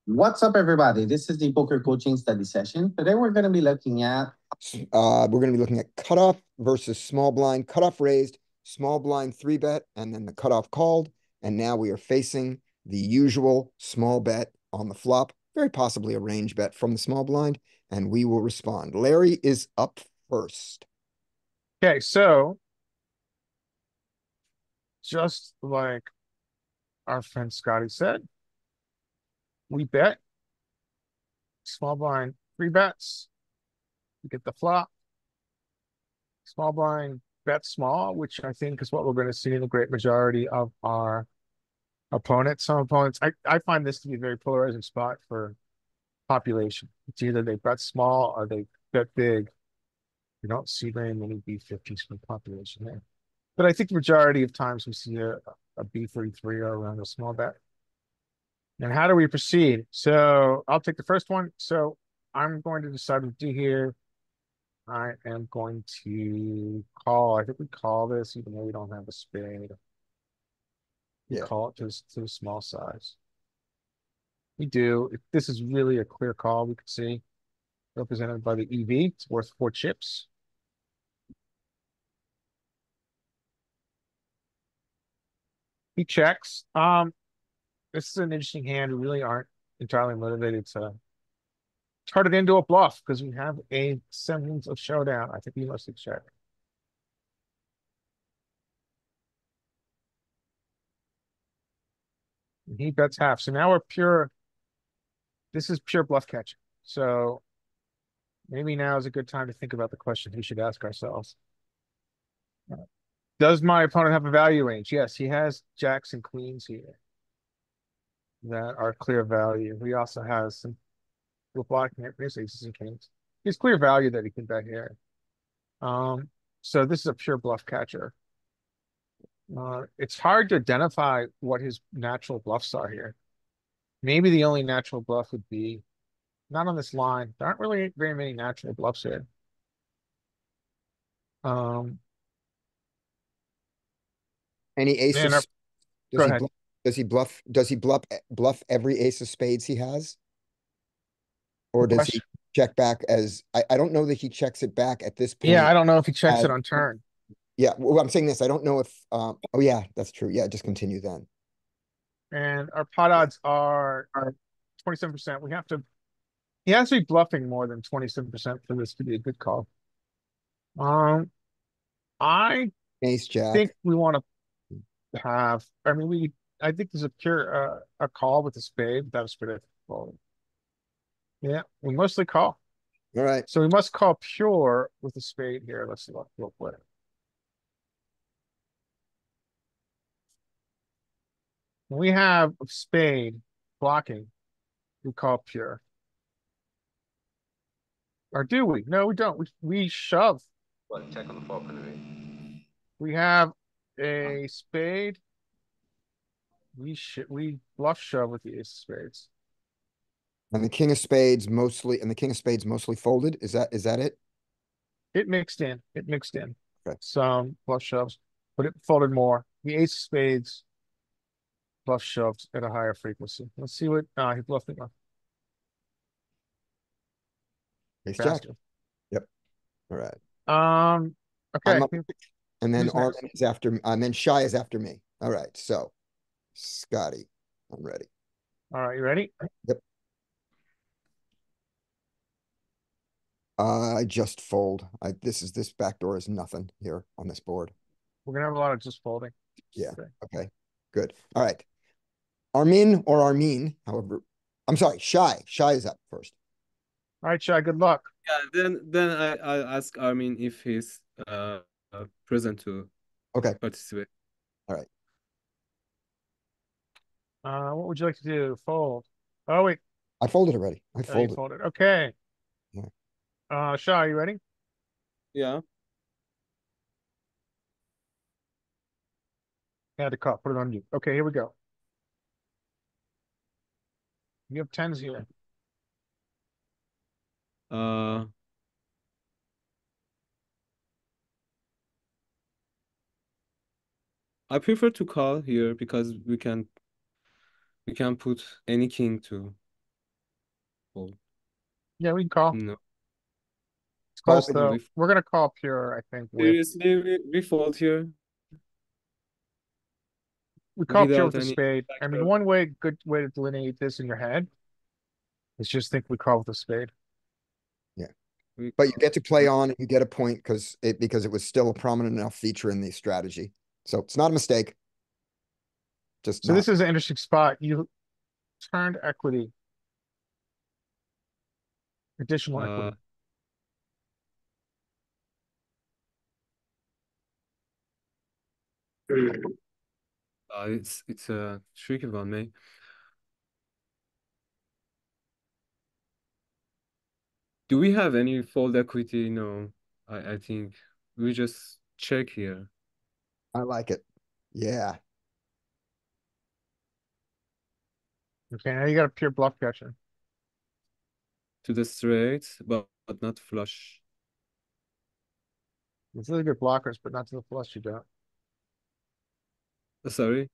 What's up, everybody? This is the poker coaching study session. Today, we're going to be looking at We're going to be looking at cutoff versus small blind, cutoff raised, small blind three bet, and then the cutoff called. And now we are facing the usual small bet on the flop, very possibly a range bet from the small blind, and we will respond. Larry is up first. Okay, so just like our friend Scotty said, we bet small blind three bets. We get the flop. Small blind bet small, which I think is what we're going to see in the great majority of our opponents. Some opponents, I find this to be a very polarizing spot for population. It's either they bet small or they bet big. You don't see very many B50s from the population there. But I think the majority of times we see a B33 or around a small bet. And how do we proceed? So I'll take the first one. So I'm going to decide what to do here. I am going to call. I think we call this, even though we don't have a spade. We Yeah. call it to the small size. We do. If this is really a clear call, we can see represented by the EV. It's worth 4 chips. He checks. This is an interesting hand. We really aren't entirely motivated to turn it into a bluff because we have a semblance of showdown. I think we must check. And he bets half. So now we're pure. This is pure bluff catching. So maybe now is a good time to think about the question we should ask ourselves. Does my opponent have a value range? Yes, he has jacks and queens here that are clear value. He also has some, we're blocking it, aces and kings. He's clear value that he can bet here. So this is a pure bluff catcher. It's hard to identify what his natural bluffs are here. Maybe the only natural bluff would be not on this line. There aren't really very many natural bluffs here. Um, Any ace of and does go he ahead. bluff, does he bluff every ace of spades he has? Or Good does he question. check back as I don't know that he checks it back at this Yeah, point I don't know if he checks as it on turn. yeah, well, I'm saying this. I don't know if oh yeah, that's true. Yeah, just continue then. And our pot odds are 27%. He has to be bluffing more than 27% for this to be a good call. I Ace think Jack. we want to I mean, I think there's a pure, a call with a spade without a spade. Fold. Yeah, we mostly call. All right. So we must call pure with a spade here. Let's look real quick. When we have a spade blocking, we call pure. Or do we? No, we don't. We shove. What, check on the flop anyway. We have a spade. We bluff shove with the ace of spades. And the king of spades mostly folded. Is that it? It mixed in. It mixed in. Okay. Some bluff shoves, but it folded more. The ace of spades bluff shoved at a higher frequency. Let's see what he bluffed it Ace Jack. faster. Yep. All right. I'm Okay. up, and then Who's next? Armin is after, and then Shy is after me. All right. So, Scotty, I'm ready. All right, you ready? Yep. I just fold. This backdoor is nothing here on this board. We're gonna have a lot of just folding. Yeah. Okay. Okay. Good. All right. Armin or Armin, however, I'm sorry, Shy. Shy is up first. All right, Chad, good luck. Yeah, then I ask Armin if he's present to Okay. participate. All right. What would you like to do? Fold. Oh wait, I folded already. I you folded. folded. Okay. Yeah. Shah, you ready? Yeah. Add the cup. Put it on you. Okay, here we go. You have tens here. Uh, I prefer to call here because we can put any king to fold. Yeah, we can call. No, It's close Call. no, though. We're gonna call pure, I think, with seriously, we fold here we call pure without with a any spade. I mean, factor. good way to delineate this in your head is just think we call with a spade. Yeah. We But you call. get to play on and you get a point because it was still a prominent enough feature in the strategy. So it's not a mistake. Just So not. this is an interesting spot. You turned equity, additional Uh, equity. it's a tricky one, mate. Do we have any fold equity? No, I think we just check here I like it. Yeah. Okay, now you got a pure bluff catcher. to the straight, but not flush. It's really good blockers, but not to the flush you don't. Sorry.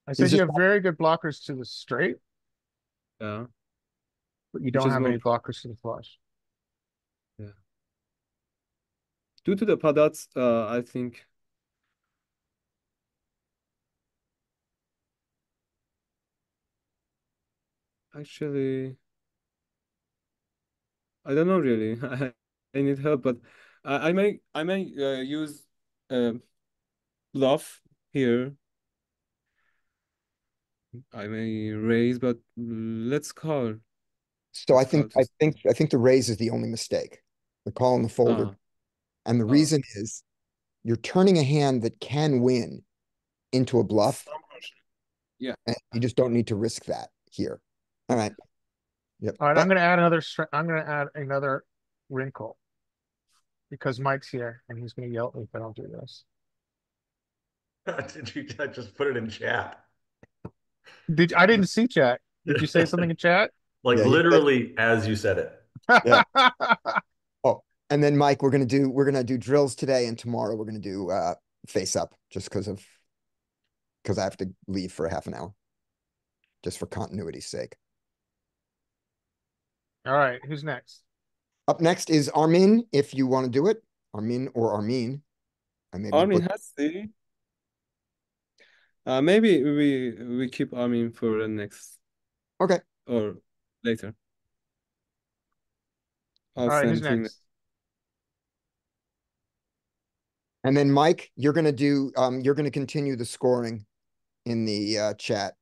I said He's you just have very good blockers to the straight, Yeah, but you which don't is have more. any blockers to the flush. Yeah. Due to the padats, I think actually I don't know really. I need help, but I may use uh, bluff here. I may raise, but let's call. so Let's call to. I think the raise is the only mistake. The call and the folder. Ah, And the ah. reason is you're turning a hand that can win into a bluff. Yeah. And you just don't need to risk that here. All right. Yep. All right, But I'm gonna add another wrinkle because Mike's here and he's gonna yell at me if I don't do this. Did you just put it in chat? I didn't see chat. Did you say something in chat? Like Yeah, literally as you said it. Yeah. Oh, and then Mike, we're gonna do drills today, and tomorrow we're gonna do face up just because I have to leave for a half an hour. Just for continuity's sake. All right, who's next? Up next is Armin, if you want to do it. Armin or Armin. I may be Armin has the. Maybe we keep Armin for the next okay. or later. All I'll right, who's send him. next? And then Mike, you're gonna continue the scoring in the chat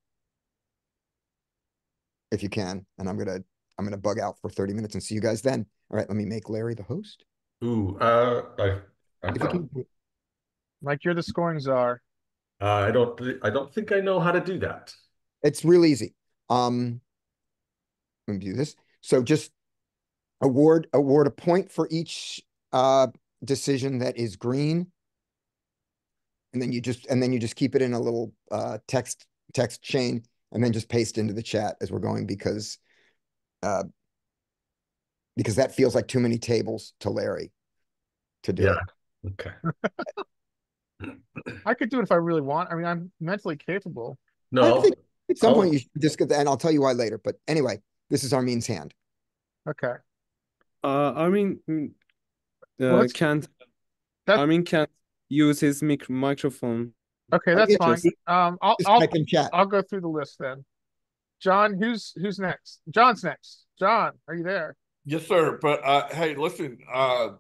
if you can. And I'm gonna bug out for 30 minutes and see you guys then. All right, let me make Larry the host. Ooh, If you can, Mike, you're the scoring czar. I don't think I know how to do that. it's real easy. Let me do this. So just award a point for each decision that is green. And then you just keep it in a little text chain and then just paste into the chat as we're going because that feels like too many tables to Larry to do Yeah. it. Okay. I could do it if I really want. I mean, I'm mentally capable. I No, think at some point I'll- you should just get that, and I'll tell you why later. But anyway, this is Armin's hand. Okay. Armin Well, let's can't. that Armin can't use his microphone. okay, that's Yeah, fine. just- Just type in chat. I'll go through the list then. John, who's next? John's next. John, are you there? Yes, sir. But hey, listen,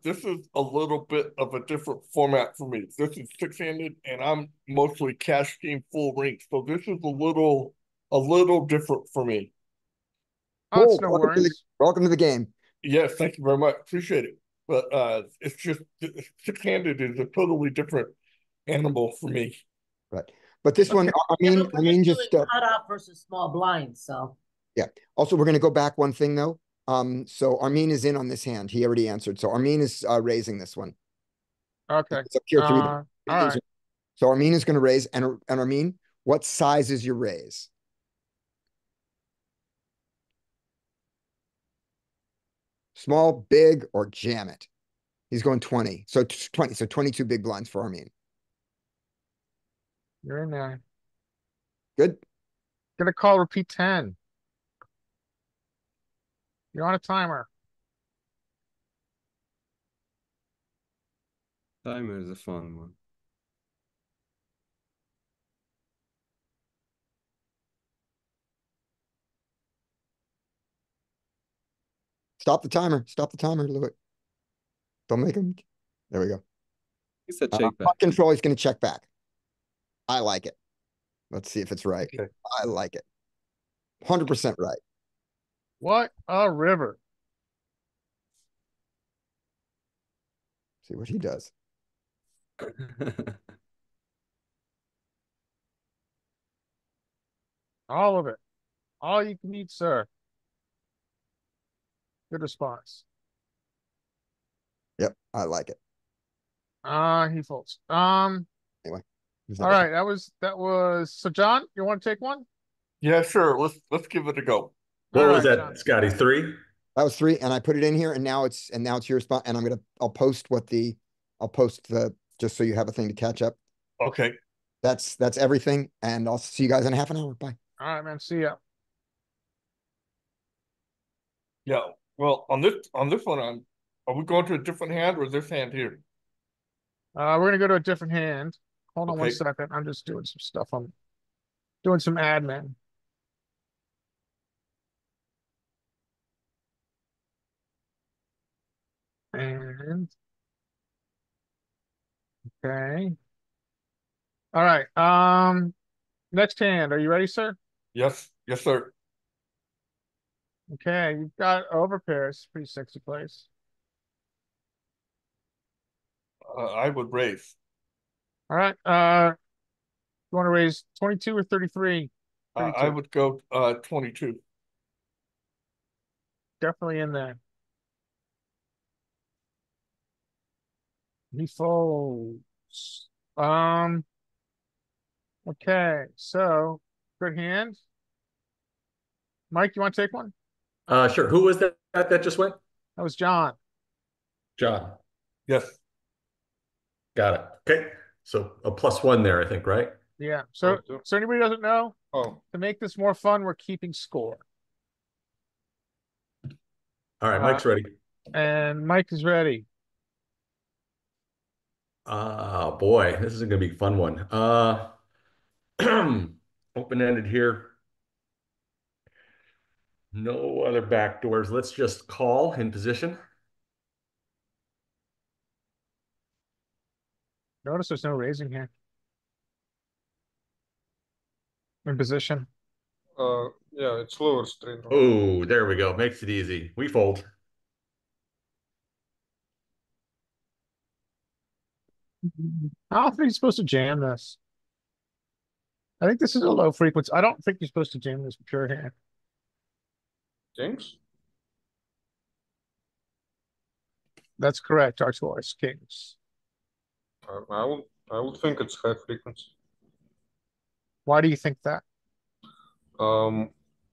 this is a little bit of a different format for me. This is six-handed, and I'm mostly cash game full range, so this is a little different for me. Oh, it's Cool. no Welcome worries. welcome to the game. Yes, thank you very much. Appreciate it. But it's just six-handed is a totally different animal for me. Right. But this one, I mean, just cut off versus small blind. So also we're going to go back one thing though. So Armin is in on this hand. He already answered. So Armin is raising this one. Okay. It's up here three. All right. So Armin is going to raise, and Armin, what size is your raise? Small, big, or jam it? He's going 20. So 20. So 22 big blinds for Armin. You're in there. Good. Gonna call repeat 10. You're on a timer. Timer is a fun one. Stop the timer. Stop the timer, Louis. Don't make him. There we go. It's a check back. Puck control, he's gonna check back. I like it. Let's see if it's right. Okay. I like it. 100% right. What a river. See what he does. All of it. All you can eat, sir. Good response. Yep, I like it. He folds. He's All never- right, that was so John, you want to take one? Yeah, sure. Let's give it a go. What All was right, that, John. Scotty? 3? That was 3, and I put it in here, and now it's your spot, and I'll post just so you have a thing to catch up. Okay. That's everything, and I'll see you guys in a half an hour. Bye. All right, man. See ya. Yeah. Well, on this one, are we going to a different hand or is this hand here? We're gonna go to a different hand. Hold on one Okay. second. I'm just doing some stuff. I'm doing some admin. And okay. All right. Next hand. Are you ready, sir? Yes, sir. Okay, you've got overpairs. Pretty sexy place. I would raise. All right. You want to raise 22 or 33? I 32. would go 22. Definitely in there. He folds. Okay, so good hand. Mike, you want to take one? Sure. Who was that just went? That was John. John. Yes. Got it. Okay. So a +1 there, I think, right? Yeah. So anybody doesn't know, Oh, to make this more fun, we're keeping score. All right, Mike's ready. And Mike is ready. Boy, this is gonna be a fun one. Open-ended here. No other back doors. Let's just call in position. Notice there's no raising here. In position. Yeah, it's lower straight draw. Oh, there we go. Makes it easy. We fold. How often are you supposed to jam this? I think this is a low frequency. I don't think you're supposed to jam this pure hand. Kings? That's correct. Our choice, kings. I would think it's high frequency. Why do you think that?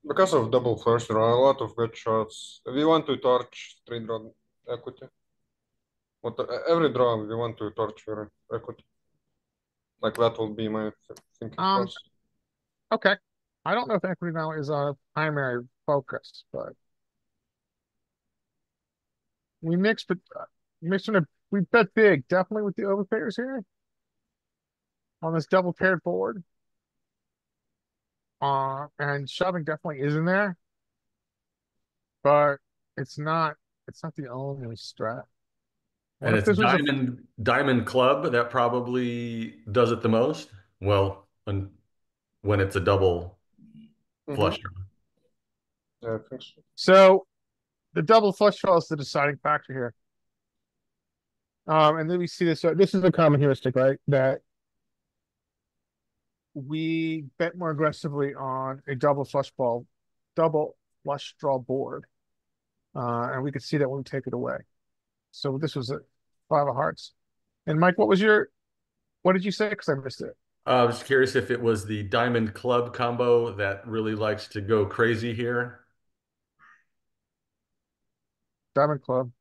Because of double flush draw, a lot of good shots. We want to torch straight draw equity. Every draw we want to torch your equity. Like that will be my thinking process. Okay. I don't know if equity now is our primary focus, but we mix, but we bet big, definitely with the overpairs here on this double paired board. And shoving definitely is in there, but it's not the only strat. What And if it's this was a diamond club that probably does it the most. Well, when it's a double flush draw. Yeah, I think so. So the double flush draw is the deciding factor here. And then we see this. So this is a common heuristic, right? That we bet more aggressively on a double flush draw board. And we could see that when we take it away. So this was a 5 of hearts. And Mike, what did you say? Because I missed it. I was curious if it was the diamond club combo that really likes to go crazy here. Diamond club.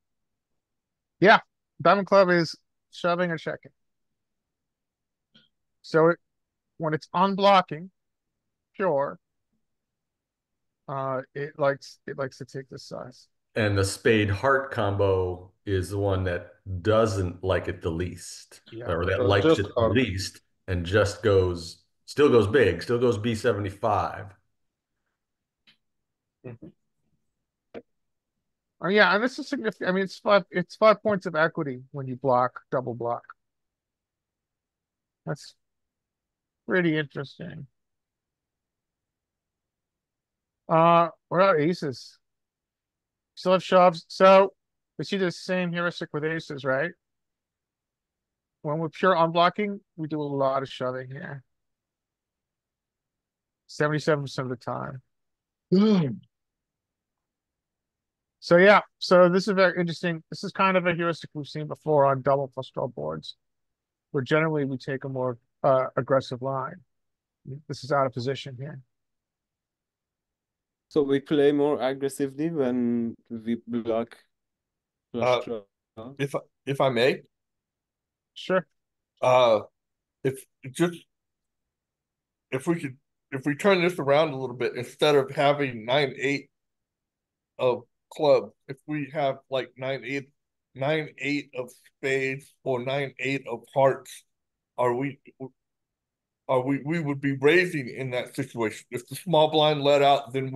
Yeah, diamond club is shoving or checking. So when it's unblocking, pure, It likes to take this size. And the spade heart combo is the one that doesn't like it the least, Yeah. or that So likes just it the heart. least, and just still goes big, still goes B75. Oh yeah, and this is significant. I mean, it's 5 points of equity when you double block. That's pretty interesting. What about aces? Still have shoves. So we see the same heuristic with aces, right? When we're pure unblocking, we do a lot of shoving here. 77% of the time. So yeah, so this is very interesting. This is kind of a heuristic we've seen before on double plus draw boards, where generally we take a more aggressive line. This is out of position here. So we play more aggressively when we block flush draw. If I may, Sure. if we turn this around a little bit, instead of having 9-8 of club, if we have like 9-8 of spades or 9-8 of hearts, we would be raising in that situation. If the small blind let out, then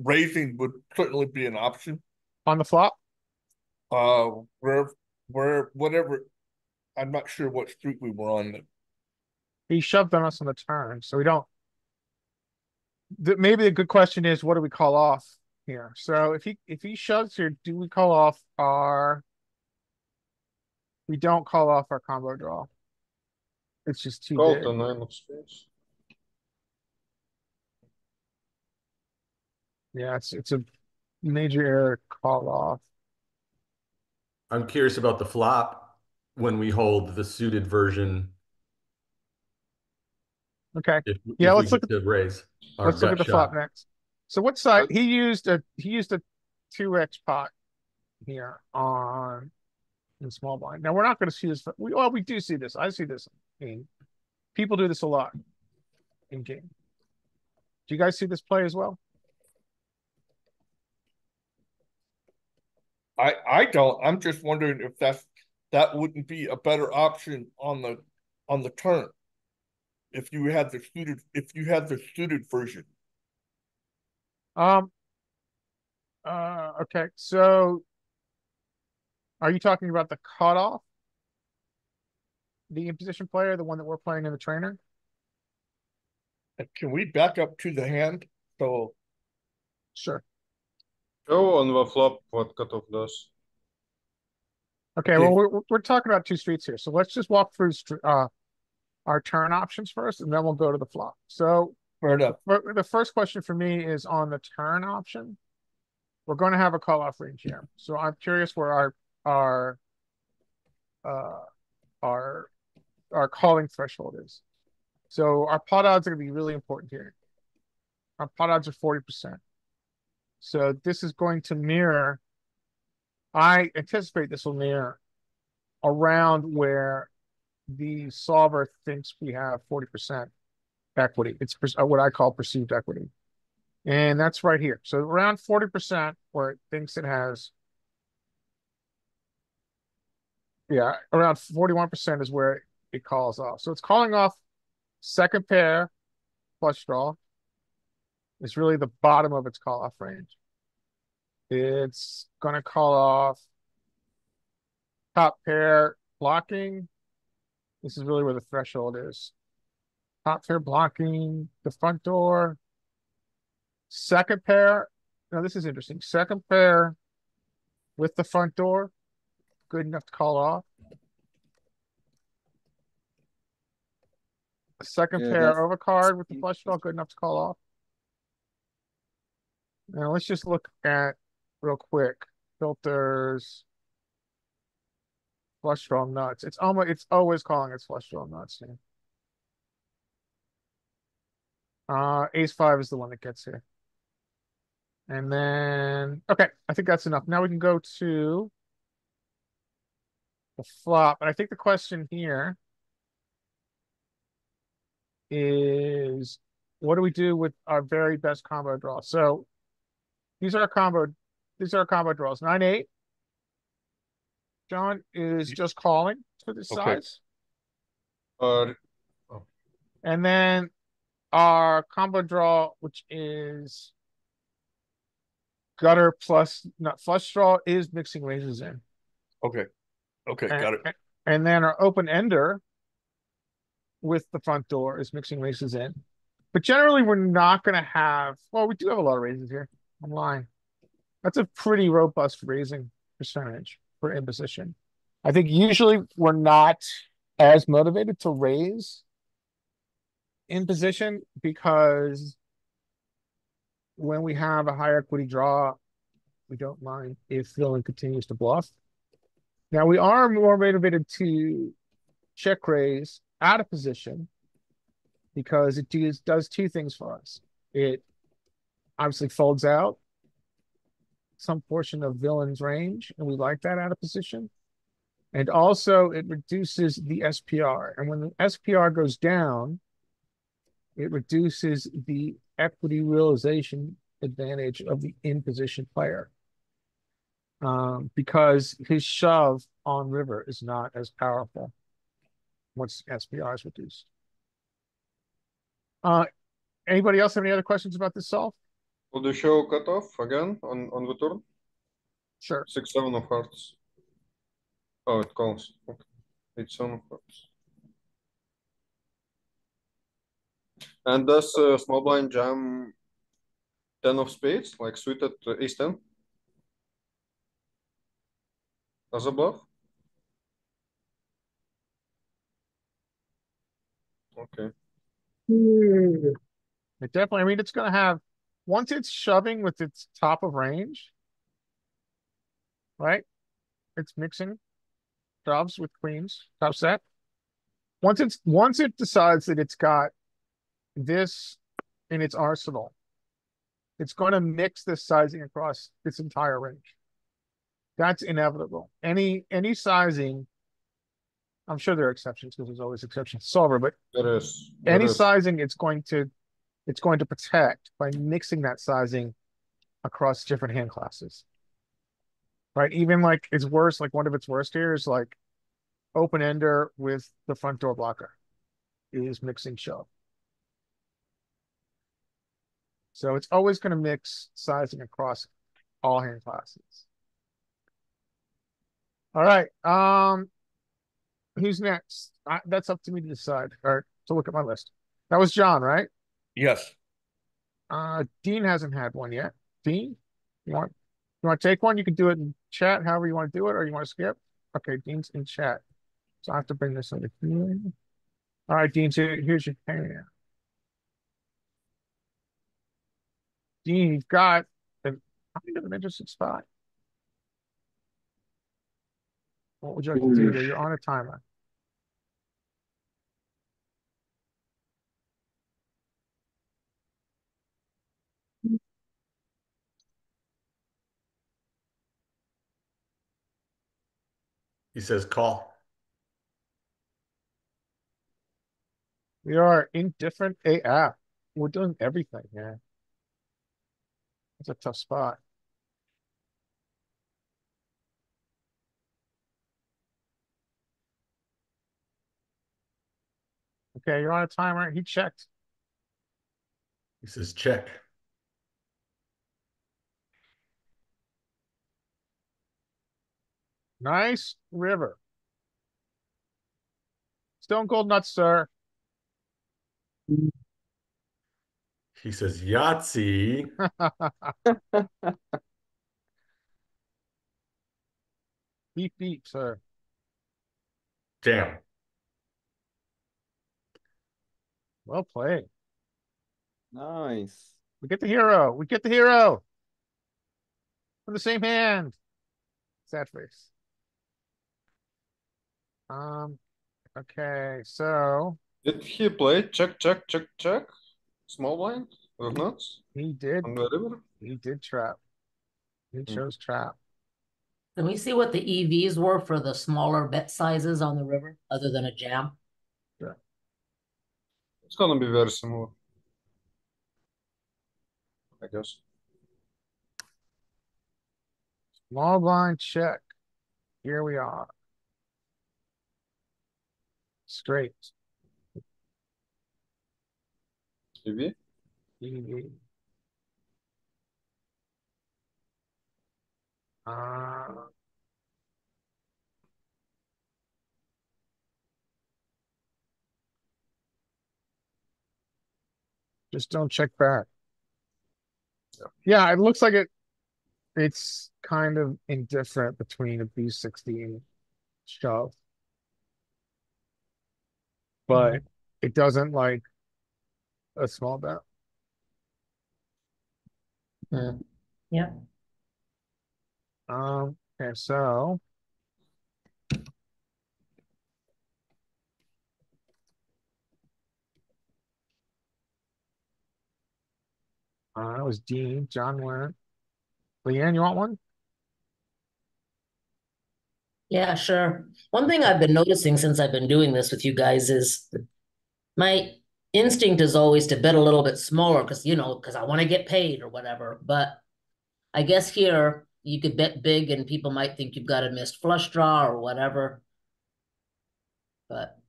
raising would certainly be an option. On the flop? Whatever, I'm not sure what street we were on. He shoved on us on the turn, so we don't. Maybe the good question is, what do we call off here? So if he shoves here, do we call off our? We don't call off our combo draw. It's just too Call big. the 9 of spades. Yeah, it's a major error to call off. I'm curious about the flop when we hold the suited version. Okay. If Yeah, we let's look get to raise our Let's look at gut the flop shot. next. So what side he used a 2x pot here on in small blind. Now we're not going to see this. We do see this. I see this. I mean, people do this a lot in game. Do you guys see this play as well? I don't. I'm just wondering if that wouldn't be a better option on the turn if you had the suited version. Okay. So are you talking about the cutoff? The imposition player, the one that we're playing in the trainer? Can we back up to the hand? So Sure. Show on the flop what cutoff does. Okay, Okay. well, we're talking about two streets here. So let's just walk through our turn options first, and then we'll go to the flop. So fair enough. the first question for me is on the turn option. We're going to have a call off range here. So I'm curious where our calling threshold is. So our pot odds are going to be really important here. Our pot odds are 40%. So this is going to mirror, I anticipate this will mirror around where the solver thinks we have 40% equity. It's what I call perceived equity. And that's right here. So around 40% where it thinks it has. Yeah, around 41% is where it calls off. So it's calling off second pair flush draw. It's really the bottom of its call off range. It's going to call off top pair blocking. This is really where the threshold is. Top pair blocking, the front door. Second pair. Now this is interesting. Second pair with the front door. Good enough to call off. A second Yeah, pair that's- overcard with the flush draw. Good enough to call off. Now let's just look at real quick. Filters. Flush draw nuts. It's always calling its flush draw nuts here. Ace 5 is the one that gets here. And then, okay, I think that's enough. Now we can go to the flop. And I think the question here is, what do we do with our very best combo draw? So These are our combo draws. 9-8. John is just calling for this Okay. size. Uh, And then our combo draw, which is gutter plus not flush draw, is mixing raises in. Okay. Okay, got it. And then our open ender with the front door is mixing raises in. But generally, we're not going to have, well, we do have a lot of raises here. I'm lying. That's a pretty robust raising percentage for imposition. I think usually we're not as motivated to raise in position because when we have a high equity draw, we don't mind if villain continues to bluff. Now we are more motivated to check raise out of position because it does two things for us. It obviously folds out some portion of villain's range, and we like that out of position. And also it reduces the SPR. And when the SPR goes down, it reduces the equity realization advantage of the in-position player. Because his shove on river is not as powerful once SPR is reduced. Anybody else have any other questions about this solve? will you show cutoff again on the turn? Sure. 6-7 of hearts. Oh, it calls. Okay. 8-7 of hearts. And does small blind jam 10 of spades, like suited ace 10? As a bluff? Okay. It definitely, I mean, it's going to have, once it's shoving with its top of range, right? It's mixing shoves with queens, top set. Once it decides that it's got this in its arsenal, it's going to mix this sizing across its entire range. That's inevitable. Any sizing, I'm sure there are exceptions because there's always exceptions to solver, but There is. any sizing it's going to protect by mixing that sizing across different hand classes. Right? Even like it's worse, like one of its worst here is like open ender with the front door blocker is mixing shove. So it's always going to mix sizing across all hand classes. All right. Who's next? That's up to me to decide or to look at my list. That was John, right? Yes. Dean hasn't had one yet. Dean, you want to take one? You can do it in chat, however you want to do it, or you want to skip. Okay, Dean's in chat. So I have to bring this over here. All right, Dean, so here's your hand. Dean, you've got kind of an interesting spot. What would you like to do here? You're on a timer. He says call. We are indifferent AF. We're doing everything here. It's a tough spot. Okay, you're on a timer. He checked. He says check. Nice river. Stone cold nuts, sir. He says Yahtzee. Beep beep, sir. Jam. Well played. Nice. We get the hero. We get the hero. From the same hand. Sad face. Okay, so Did he play check, check, check, check? Small blind with nuts he did. on the river? He did trap. He chose trap. Can we see what the EVs were for the smaller bet sizes on the river, other than a jam? It's gonna be very similar, I guess. Small blind check. Here we are. Straight. EV? EV. Uh, just don't check back. Yeah, it looks like it's kind of indifferent between a B16 shove. But it doesn't like a small bet. Yeah. Okay, so that was Dean. John went. Leanne, you want one? Yeah, sure. One thing I've been noticing since I've been doing this with you guys is my instinct is always to bet a little bit smaller because, because I want to get paid or whatever. But I guess here you could bet big and people might think you've got a missed flush draw or whatever. But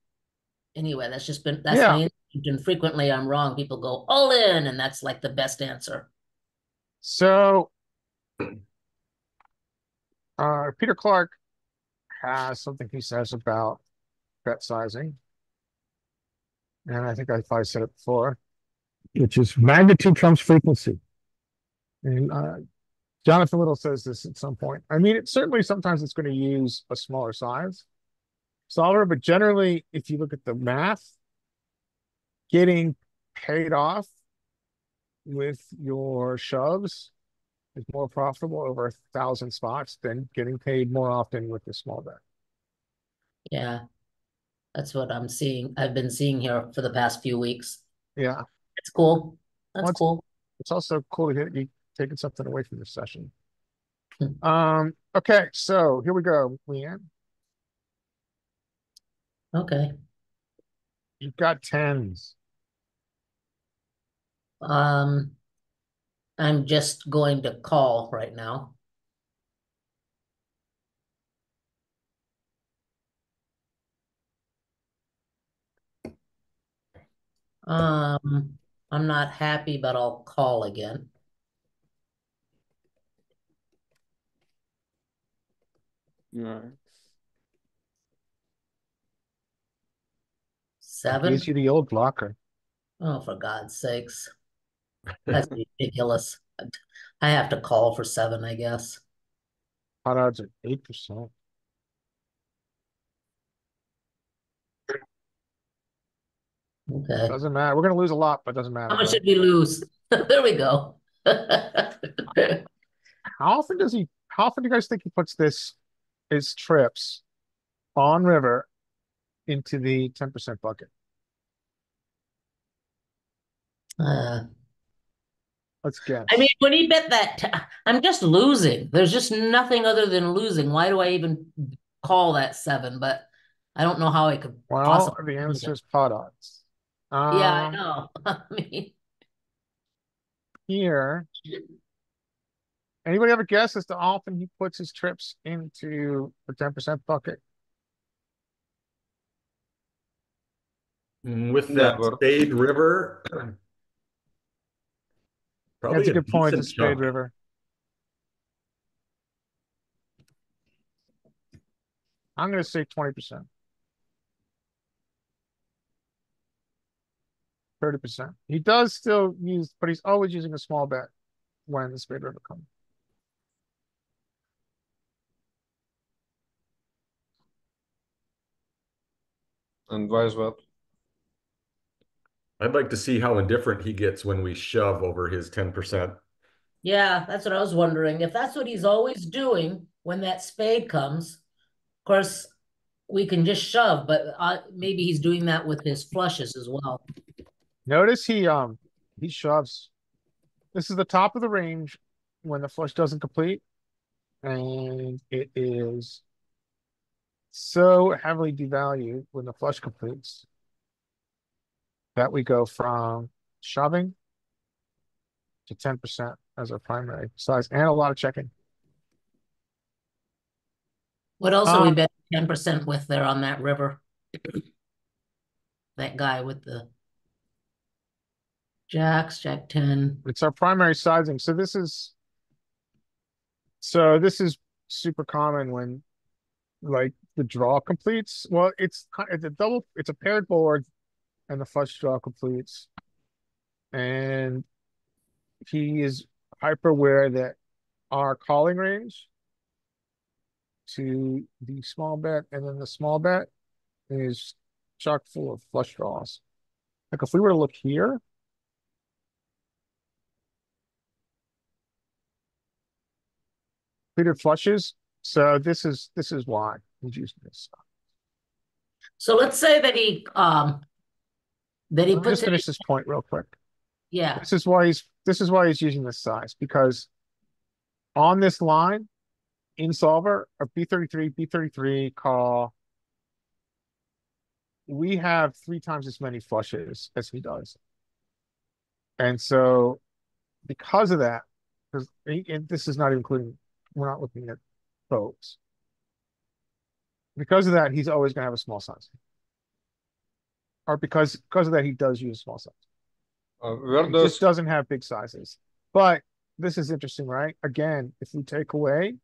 anyway, that's Yeah. my instinct, and frequently I'm wrong. People go all in, and that's like the best answer. So Peter Clark has something he says about bet sizing. And I think I probably said it before, which is magnitude trumps frequency. And Jonathan Little says this at some point. I mean, sometimes it's going to use a smaller size solver, but generally, if you look at the math, getting paid off with your shoves is more profitable over 1,000 spots than getting paid more often with the small bet. Yeah, that's what I'm seeing. I've been seeing here for the past few weeks. Yeah. It's cool. That's Well, cool. It's also cool to get you taking something away from this session. Okay, so here we go, Leanne. Okay. You've got tens. I'm just going to call right now. I'm not happy, but I'll call again. Right. 7. Gives you the old blocker. Oh, for God's sakes. That's ridiculous. I have to call for 7, I guess. Hot odds are 8%. Okay. Doesn't matter. We're gonna lose a lot, but doesn't matter. How much right? did we lose? There we go. How often do you guys think he puts his trips on river into the 10% bucket? Let's guess. I mean, when he bet that, I'm just losing. There's just nothing other than losing. Why do I even call that 7? But I don't know how I could Well, possibly the lose answer it. is pot odds. Yeah, I know. I mean, Here, anybody have a guess as to how often he puts his trips into the 10% bucket? With that Never. Spade River, probably That's a good point. The decent Spade chunk. River. I'm going to say 20%. 30%. He does still use, but he's always using a small bet when the Spade River comes. And vice what? I'd like to see how indifferent he gets when we shove over his 10%. yeah, that's what I was wondering. If that's what he's always doing when that spade comes, of course, we can just shove, but maybe he's doing that with his flushes as well. Notice he shoves. This is the top of the range when the flush doesn't complete. And it is so heavily devalued when the flush completes that we go from shoving to 10% as our primary size and a lot of checking. What else are we Um, betting 10% with there on that river? That guy with the jacks, jack 10. It's our primary sizing. So this is super common when like the draw completes. Well, it's a paired board and the flush draw completes. And he is hyper aware that our calling range to the small bet and then the small bet is chock full of flush draws. Like if we were to look here, completed flushes. So this is why he's using this. So let's say that he Let me puts just it, finish this point real quick. yeah. This is why he's using this size, because on this line in solver or B33 call, we have 3 times as many flushes as he does. And so because of that, and this is not including, we're not looking at folks. Because of that, he's always going to have a small size. Or because of that, he does use small size. Where He does just doesn't have big sizes. But this is interesting, right? Again, if we take away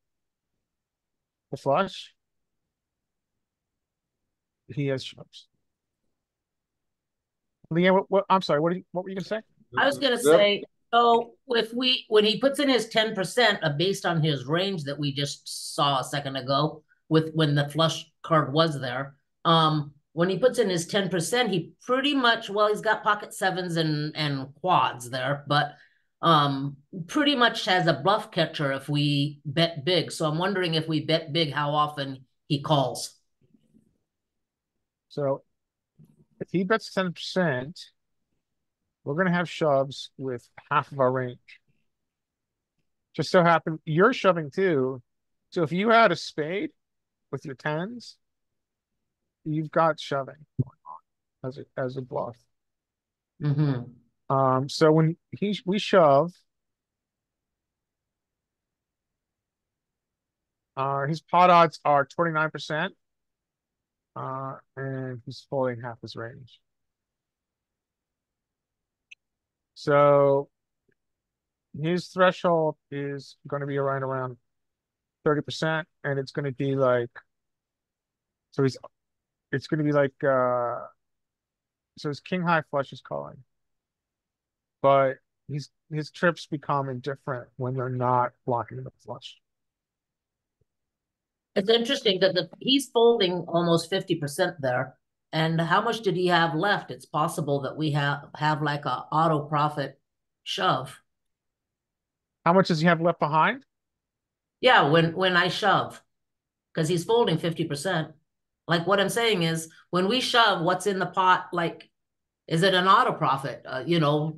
the flush, he has shoves. Leanne, I'm sorry, what were you gonna say? I was gonna where- say, so when he puts in his 10%, based on his range that we just saw a second ago, with when the flush card was there, when he puts in his 10%, he pretty much, well, he's got pocket sevens and quads there, but pretty much has a bluff catcher if we bet big. So I'm wondering if we bet big, how often he calls. So if he bets 10%, we're gonna have shoves with half of our range. Just so happen you're shoving too. So if you had a spade with your tens, you've got shoving as a bluff. Mm-hmm. So when we shove, his pot odds are 29%. And he's folding half his range. So his threshold is going to be right around 30%, and it's going to be like, it's going to be like, so his king high flush is calling, but his trips become indifferent when they're not blocking the flush. It's interesting that he's folding almost 50% there. And how much did he have left? It's possible that we have like a auto profit shove. How much does he have left behind? Yeah, when I shove, because he's folding 50%. Like what I'm saying is, when we shove, what's in the pot? Like, is it an auto profit?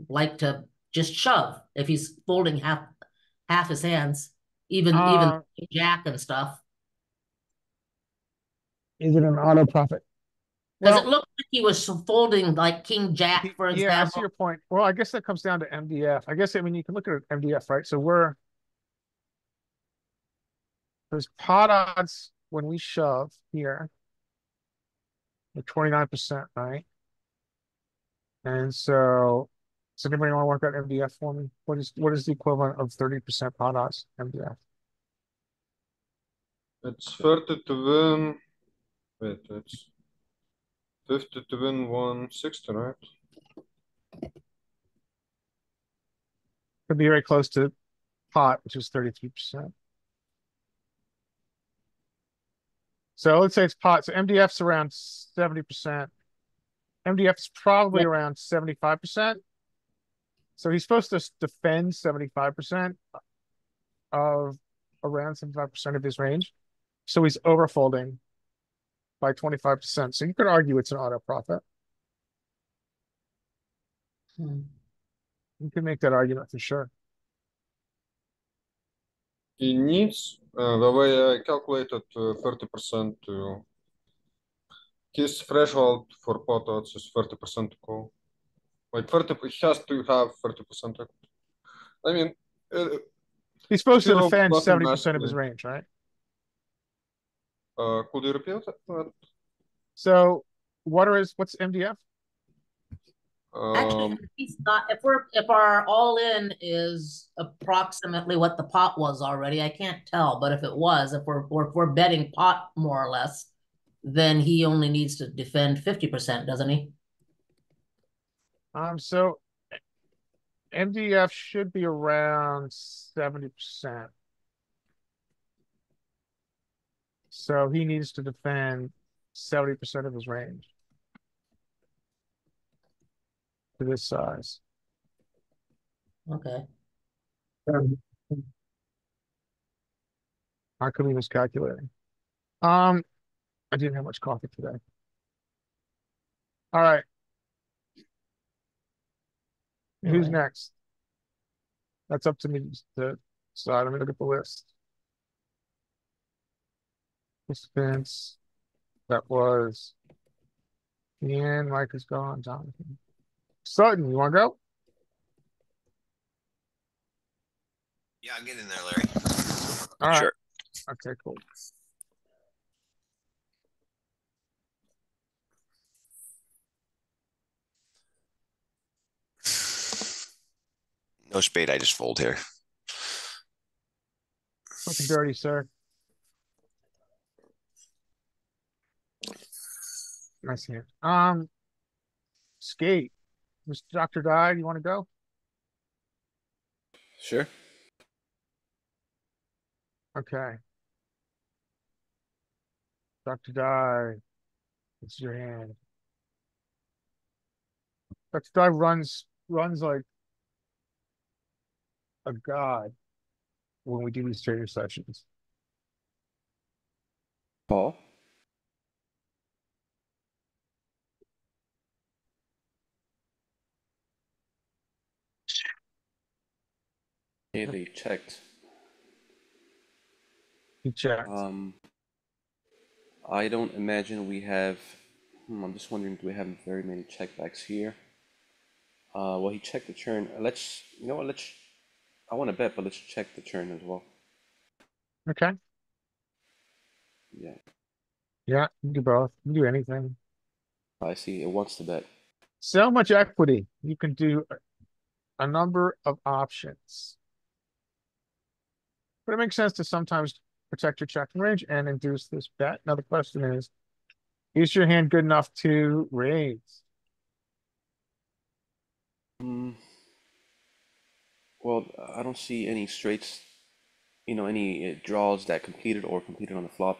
Like to just shove if he's folding half his hands, even jack and stuff. Is it an auto profit? Does it look like he was folding like king jack, for example? Yeah, I see your point. Well, I guess that comes down to MDF. I mean, you can look at MDF, right? So there's pot odds when we shove here, the 29%, right? And so, does anybody want to work out MDF for me? What is the equivalent of 30% pot odds MDF? It's 30 to win. Wait, it's 50 to win 160, right? Could be very close to pot, which is 33%. So let's say it's pot. So MDF's around 70%. MDF is probably around 75%. So he's supposed to defend 75% of around 75% of his range. So he's overfolding by 25%. So you could argue it's an auto profit. You can make that argument for sure. He needs, the way I calculated 30% to his threshold for pot odds is 30% to call. Like 30, he has to have 30% equity. I mean, he's supposed to still defend nothing 70% of his massively. range, right? Could you repeat that? So what's MDF? Actually, if he's not, if our all-in is approximately what the pot was already, I can't tell, but if it was, if we're betting pot more or less, then he only needs to defend 50%, doesn't he? So MDF should be around 70%. So he needs to defend 70% of his range to this size. Okay. How could we miscalculating? I didn't have much coffee today. All right. Who's Alright. next? That's up to me to decide. Let me look at the list. Participants. That was Ian, Mike is gone, Jonathan. Sutton, you wanna go? Yeah, I'll get in there, Larry. All right. Sure. Okay, cool. No spade, I just fold here. Looking dirty, sir. Nice hand. Skate. Mr. Dr. Died, you wanna go? Sure. Okay. Dr. Die. It's your hand. Dr. Die runs like a god when we do these trader sessions. Paul. Okay, they checked. He checked. I don't imagine we have. I'm just wondering, do we have very many checkbacks here? Well, he checked the turn. Let's, you know what? I want to bet, but let's check the turn as well. Okay. Yeah, Yeah, you can do both. You can do anything. I see. It wants to bet. So much equity. You can do a number of options. But it makes sense to sometimes protect your checking range and induce this bet. Now the question is your hand good enough to raise? Well, I don't see any straights, any draws that completed or completed on the flop.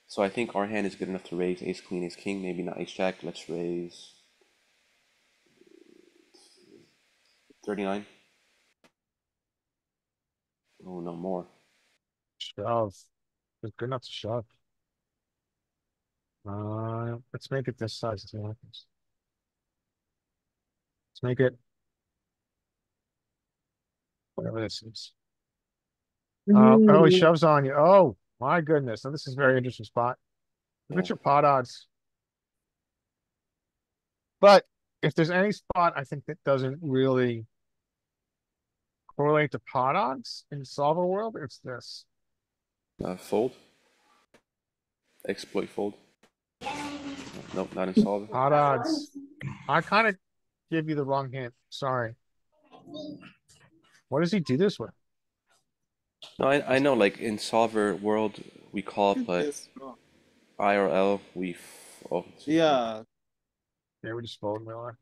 So I think our hand is good enough to raise ace queen, ace king, maybe not ace jack. Let's raise 39. Oh, no more. Shove. It's good enough to shove. Let's make it this size. Let's make it whatever this is. Oh, he shoves on you. Oh my goodness. Now this is a very interesting spot. Look at your pot odds. But if there's any spot I think that doesn't really correlate to pot odds in solver world, it's this. Fold. Exploit fold. Nope, not in solver. Pot odds. I kind of give you the wrong hint. Sorry. What does he do this with? No, I know, like in solver world we call, but IRL we. Yeah, Yeah, we just fold Miller.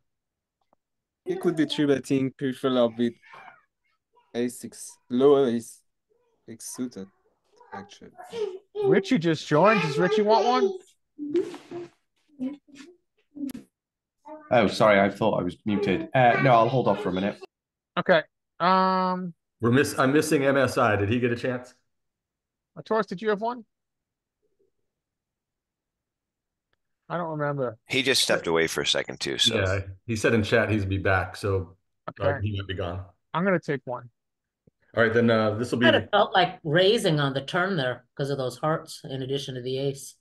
he could be three betting prefer with a6, lower ace six suited, actually. Richie just joined. Does Richie want one? Oh, sorry, I thought I was muted. No, I'll hold off for a minute. Okay. I'm missing MSI. Did he get a chance? Taurus, did you have one? I don't remember. He just stepped away for a second too. So Yeah, he said in chat he'd be back, so Okay. he might be gone. I'm gonna take one. All right, then this will be Kind of felt like raising on the turn there because of those hearts in addition to the ace.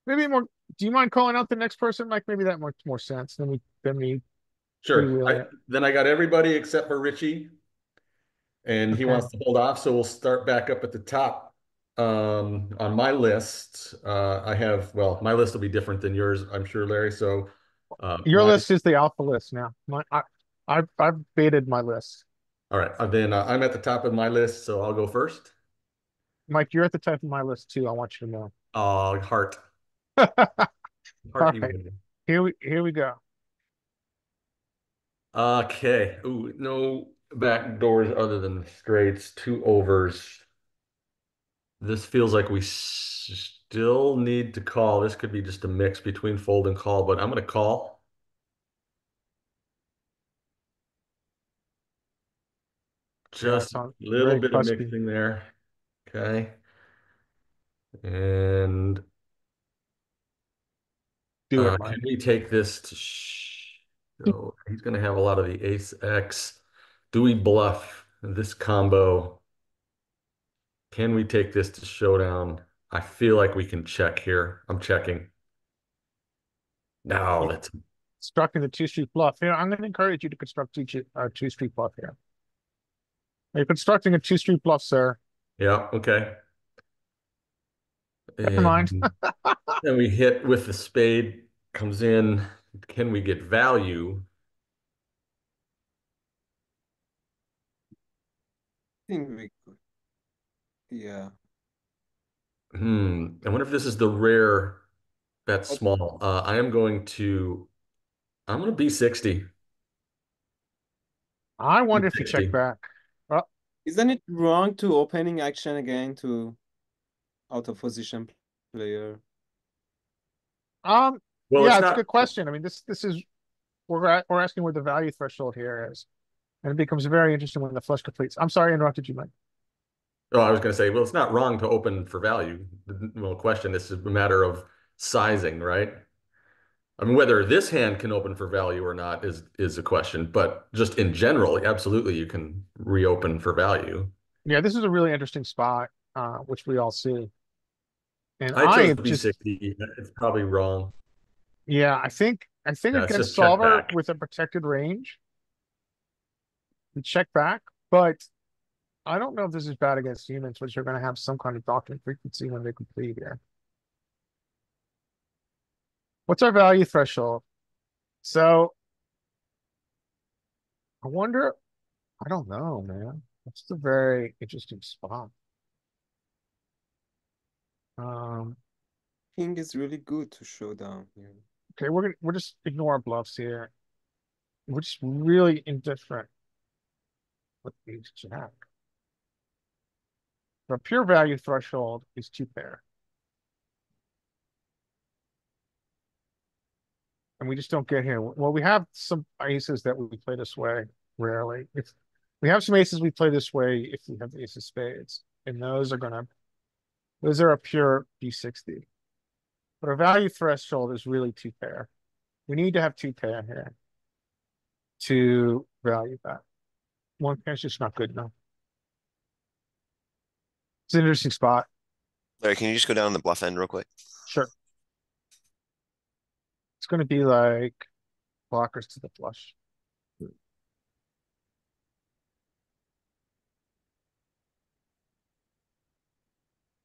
Maybe more. Do you mind calling out the next person? Like maybe that makes more sense than we. sure. freewheeling it. Then I got everybody except for Richie, and he Okay. wants to hold off. So we'll start back up at the top. on my list, I have, well, my list will be different than yours, I'm sure, Larry. So, Your my- list is the alpha list now. I've baited my list. all right. Then I'm at the top of my list, so I'll go first. Mike, you're at the top of my list too. I want you to know. Heart. All Heart right, even. here we go. Okay. Ooh, no back doors other than straights, 2 overs. This feels like we still need to call. This could be just a mix between fold and call, but I'm going to call. Just a little very bit of cuspy. mixing there. Okay. And Do it, can Mike. we take this to show? He's going to have a lot of the ace X. Do we bluff this combo? Can we take this to showdown? I feel like we can check here. I'm checking. No, that's Constructing the 2-street bluff. Here, I'm going to encourage you to construct a 2-street bluff here. You're constructing a 2-street bluff, sir. yeah, okay. Never mind. Then we hit with the spade, comes in. Can we get value? I think we could. Yeah. I wonder if this is the rare bet small. I'm going to B60. I wonder if you check 50. back. Well, Isn't it wrong to opening action again to out of position player? Well, yeah, it's it's a good question. I mean, this is we're asking what the value threshold here is, and it becomes very interesting when the flush completes. I'm sorry, I interrupted you, Mike. Oh, I was going to say, well, it's not wrong to open for value. Well, question, this is a matter of sizing, right? I mean, whether this hand can open for value or not is a question, but just in general, absolutely, you can reopen for value. Yeah, this is a really interesting spot, which we all see. And I I chose am just, B60. It's probably wrong. yeah, I think Yeah, it's against just check solver back. with a protected range, we check back, but I don't know if this is bad against humans, which are going to have some kind of doctrine frequency when they complete here. What's our value threshold? So I wonder, I don't know, man. That's a very interesting spot. King is really good to show down here. Okay, we're just ignore our bluffs here. We're just really indifferent with ace jack. The pure value threshold is 2 pair. And we just don't get here. Well, we have some aces that we play this way rarely. If we have some aces we play this way if we have the ace of spades. And those are a pure B60. But our value threshold is really 2 pair. We need to have 2 pair here to value that. 1 pair is just not good enough. It's an interesting spot. Larry, can you just go down the bluff end real quick? Sure. It's going to be like blockers to the flush.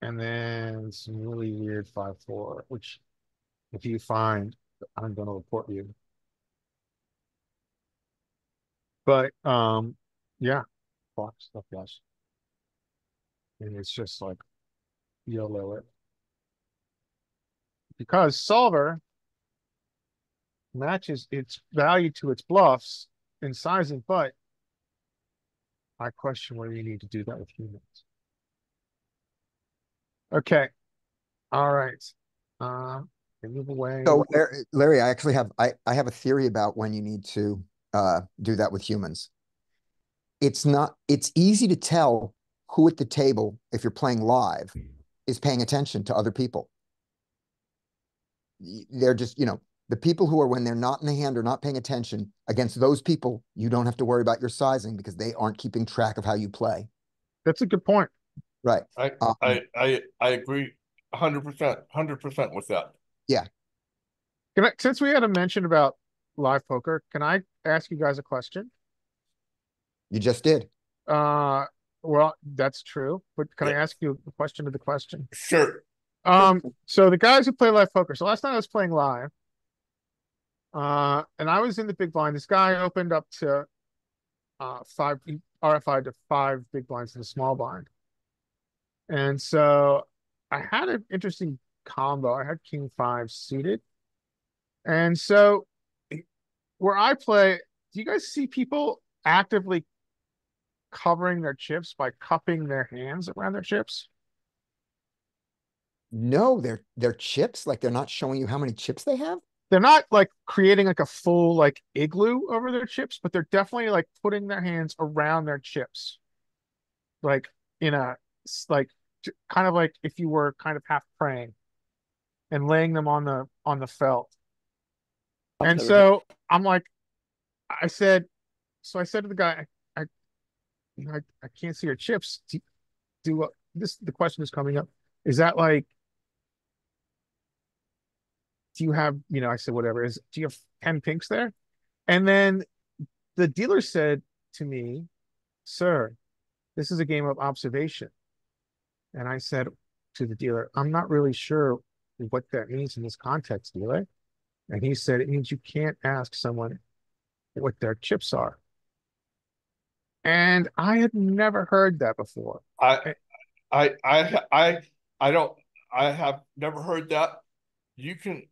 And then some really weird 5-4, which if you find, I'm going to report you. But yeah, blocks the flush. And it's just like YOLO it. Because solver matches its value to its bluffs in sizing, but I question whether you need to do that with humans. Okay. All right. Move away. So Larry, I actually have I have a theory about when you need to do that with humans. It's easy to tell who at the table, if you're playing live, is paying attention to other people. They're just, the people who are, when they're not in the hand or not paying attention, against those people, you don't have to worry about your sizing because they aren't keeping track of how you play. That's a good point. Right. I agree 100% with that. Yeah. Since we had a mention about live poker, can I ask you guys a question? You just did. Well, that's true, but can I Yeah. ask you a question to the question? Sure. So the guys who play live poker, so last night I was playing live, and I was in the big blind. This guy opened up to five RFI to 5 big blinds in the small blind. And so I had an interesting combo. I had king 5 suited. And so where I play, do you guys see people actively covering their chips by cupping their hands around their chips? No, they're chips. Like they're not showing you how many chips they have. They're not like creating like a full like igloo over their chips, but they're definitely like putting their hands around their chips. Like in a like kind of like if you were kind of half praying and laying them on the felt. And so I'm like, I said to the guy, I you know, I can't see your chips. The question is coming up. Is that like, do you have, I said, whatever do you have 10 pinks there? And then the dealer said to me, sir, this is a game of observation. And I said to the dealer, I'm not really sure what that means in this context, dealer. And he said, it means you can't ask someone what their chips are. And I had never heard that before. I have never heard that. You can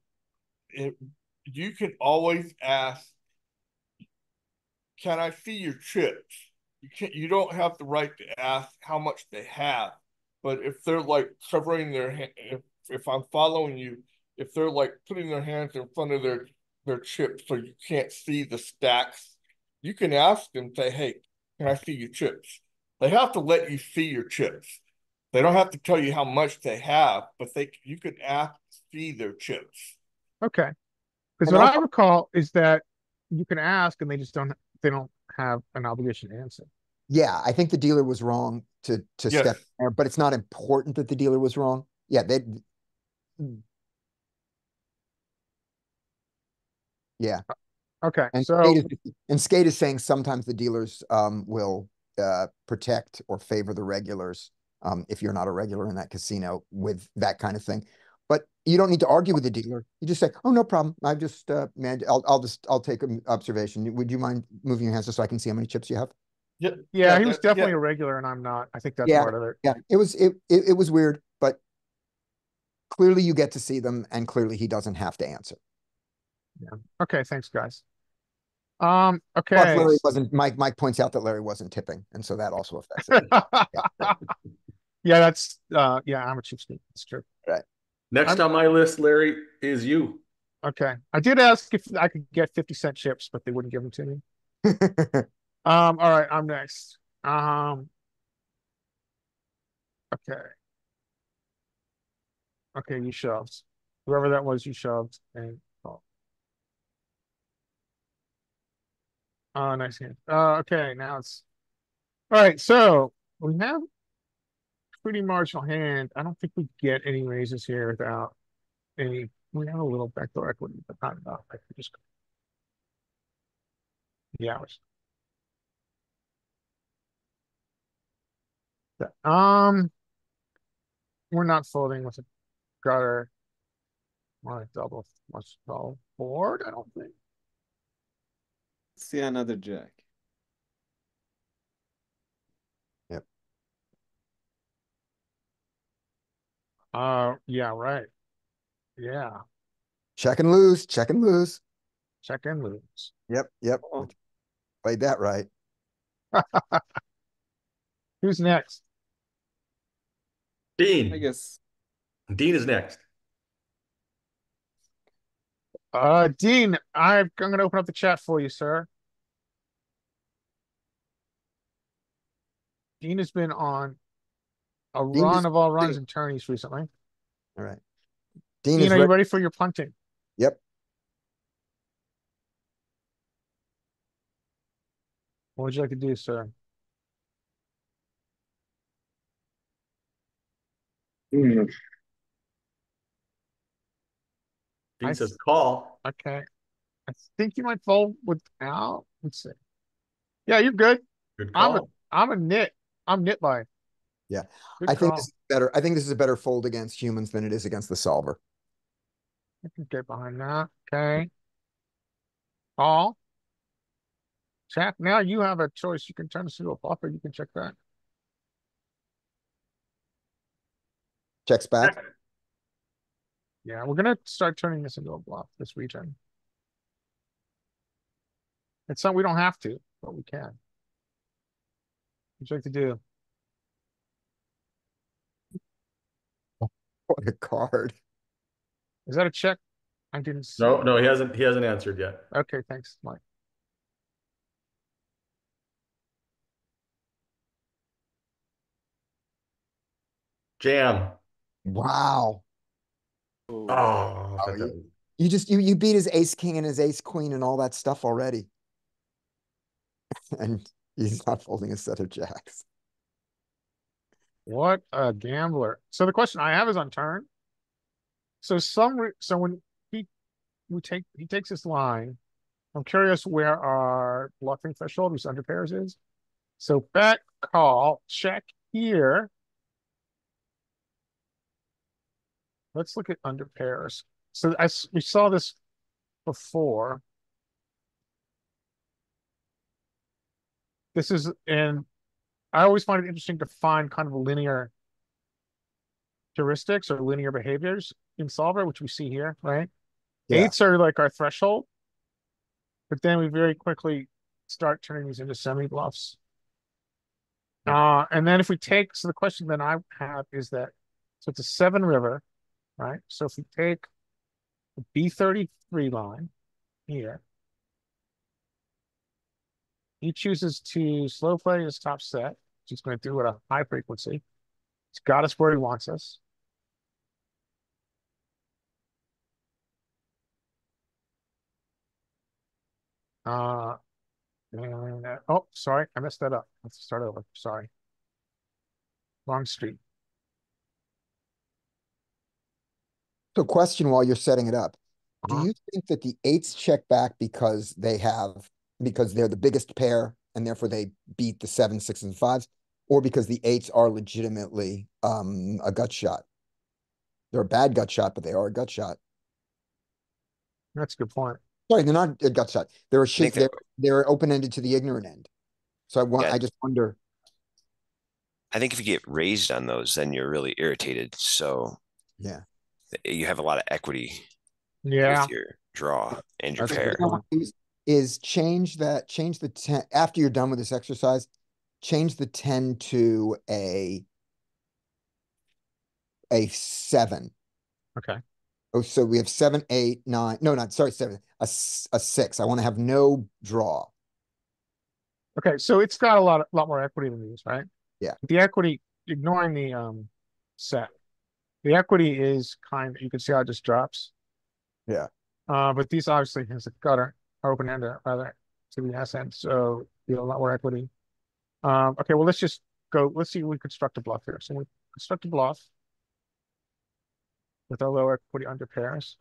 always ask, can I see your chips? You don't have the right to ask how much they have. But if they're like covering their hand, if I'm following you, if they're like putting their hands in front of their chips so you can't see the stacks, you can ask them, say, hey, can I see your chips? They have to let you see your chips. They don't have to tell you how much they have, but you could ask to see their chips. Okay. Because what I recall is that you can ask and they don't have an obligation to answer. Yeah, I think the dealer was wrong to Yes. step there, but it's not important that the dealer was wrong. Yeah, yeah. Okay. And So Skate is saying sometimes the dealers will protect or favor the regulars if you're not a regular in that casino with that kind of thing. But you don't need to argue with the dealer. You just say, "Oh, no problem. I just I'll take an observation. Would you mind moving your hands just so I can see how many chips you have?" yeah, he was definitely a regular and I'm not. I think that's part of it. Yeah, it was weird, but clearly you get to see them, and clearly he doesn't have to answer. Yeah. Okay, thanks, guys. Plus, Okay. Larry wasn't. Mike points out that Larry wasn't tipping, and so that also affects it. Yeah, that's yeah, I'm a cheapskate. That's true. Right. Next on my list, Larry, is you. Okay. I did ask if I could get 50-cent chips, but they wouldn't give them to me. All right, I'm next. Okay. Okay, you shoved. Whoever that was, you shoved. And oh, nice hand. Okay, now it's all right. So we have pretty marginal hand. I don't think we get any raises here without any. We have a little backdoor equity, but not enough. I could just yeah. We're not folding with a gutter. Want a double much double board? I don't think. See another jack. Yep. Yeah, right. Yeah. Check and lose. Check and lose. Check and lose. Yep. Played that right. Who's next? Dean. I guess. Dean is next. Dean, I'm gonna open up the chat for you, sir. Dean has been on a run of all runs and tourneys recently. All right. Dean, are you ready for your punting? Yep. What would you like to do, sir? Dean says call. Okay. I think you might fold without. Let's see. Yeah, you're good. Good call. I'm a nit. I'm nit by. Yeah. Good I think call. this is better. I think this is a better fold against humans than it is against the solver. I can get behind that. Okay. Call. Check. Now you have a choice. You can turn this into a bluff or you can check that. Checks back. Yeah, we're gonna start turning this into a bluff this region. It's not, we don't have to, but we can. What you like to do? What a card. Is that a check? I didn't see. No, he hasn't answered yet. Okay, thanks, Mike. Jam. Wow. Oh, Oh, you beat his ace king and his ace queen and all that stuff already. And he's not folding a set of jacks. What a gambler. So the question I have is on turn. So when he takes this line, I'm curious where our bluffing threshold, which under pairs is. So bet, call, check here. Let's look at under pairs. So we saw this before. This is, and I always find it interesting to find kind of linear heuristics or linear behaviors in solver, which we see here, right? Yeah. Eights are like our threshold, but then we very quickly start turning these into semi bluffs. And then if we take, so the question that I have is that, so it's a 7 river, right? So if we take the B33 line here, he chooses to slow play his top set, which he's going to do at a high frequency. He's got us where he wants us. Oh, sorry, I messed that up. Let's start over. Sorry. Wrong street. So question while you're setting it up. Do you think that the eights check back because they're the biggest pair and therefore they beat the 7, 6, and 5s, or because the eights are legitimately a gut shot? They're a bad gut shot, but they are a gut shot. That's a good point. Sorry, they're not a gut shot. They're a shit. they're- They're open-ended to the ignorant end. So Yeah. I just wonder. I think if you get raised on those, then you're really irritated. So Yeah. you have a lot of equity Yeah. with your draw and your Okay, pair. you know what, is change the 10 after you're done with this exercise, change the 10 to a 7. Okay. Oh, so we have 7, 8, 9. No, not sorry, 7. A 6. I want to have no draw. Okay, so it's got a lot more equity than these, right? Yeah. The equity, ignoring the set, the equity is you can see how it just drops. Yeah. But these obviously has a gutter, or open ender rather, to the S end, so you know, a lot more equity. Okay, well let's just go. Let's see if we construct a bluff here. So we construct a bluff with our low equity under pairs.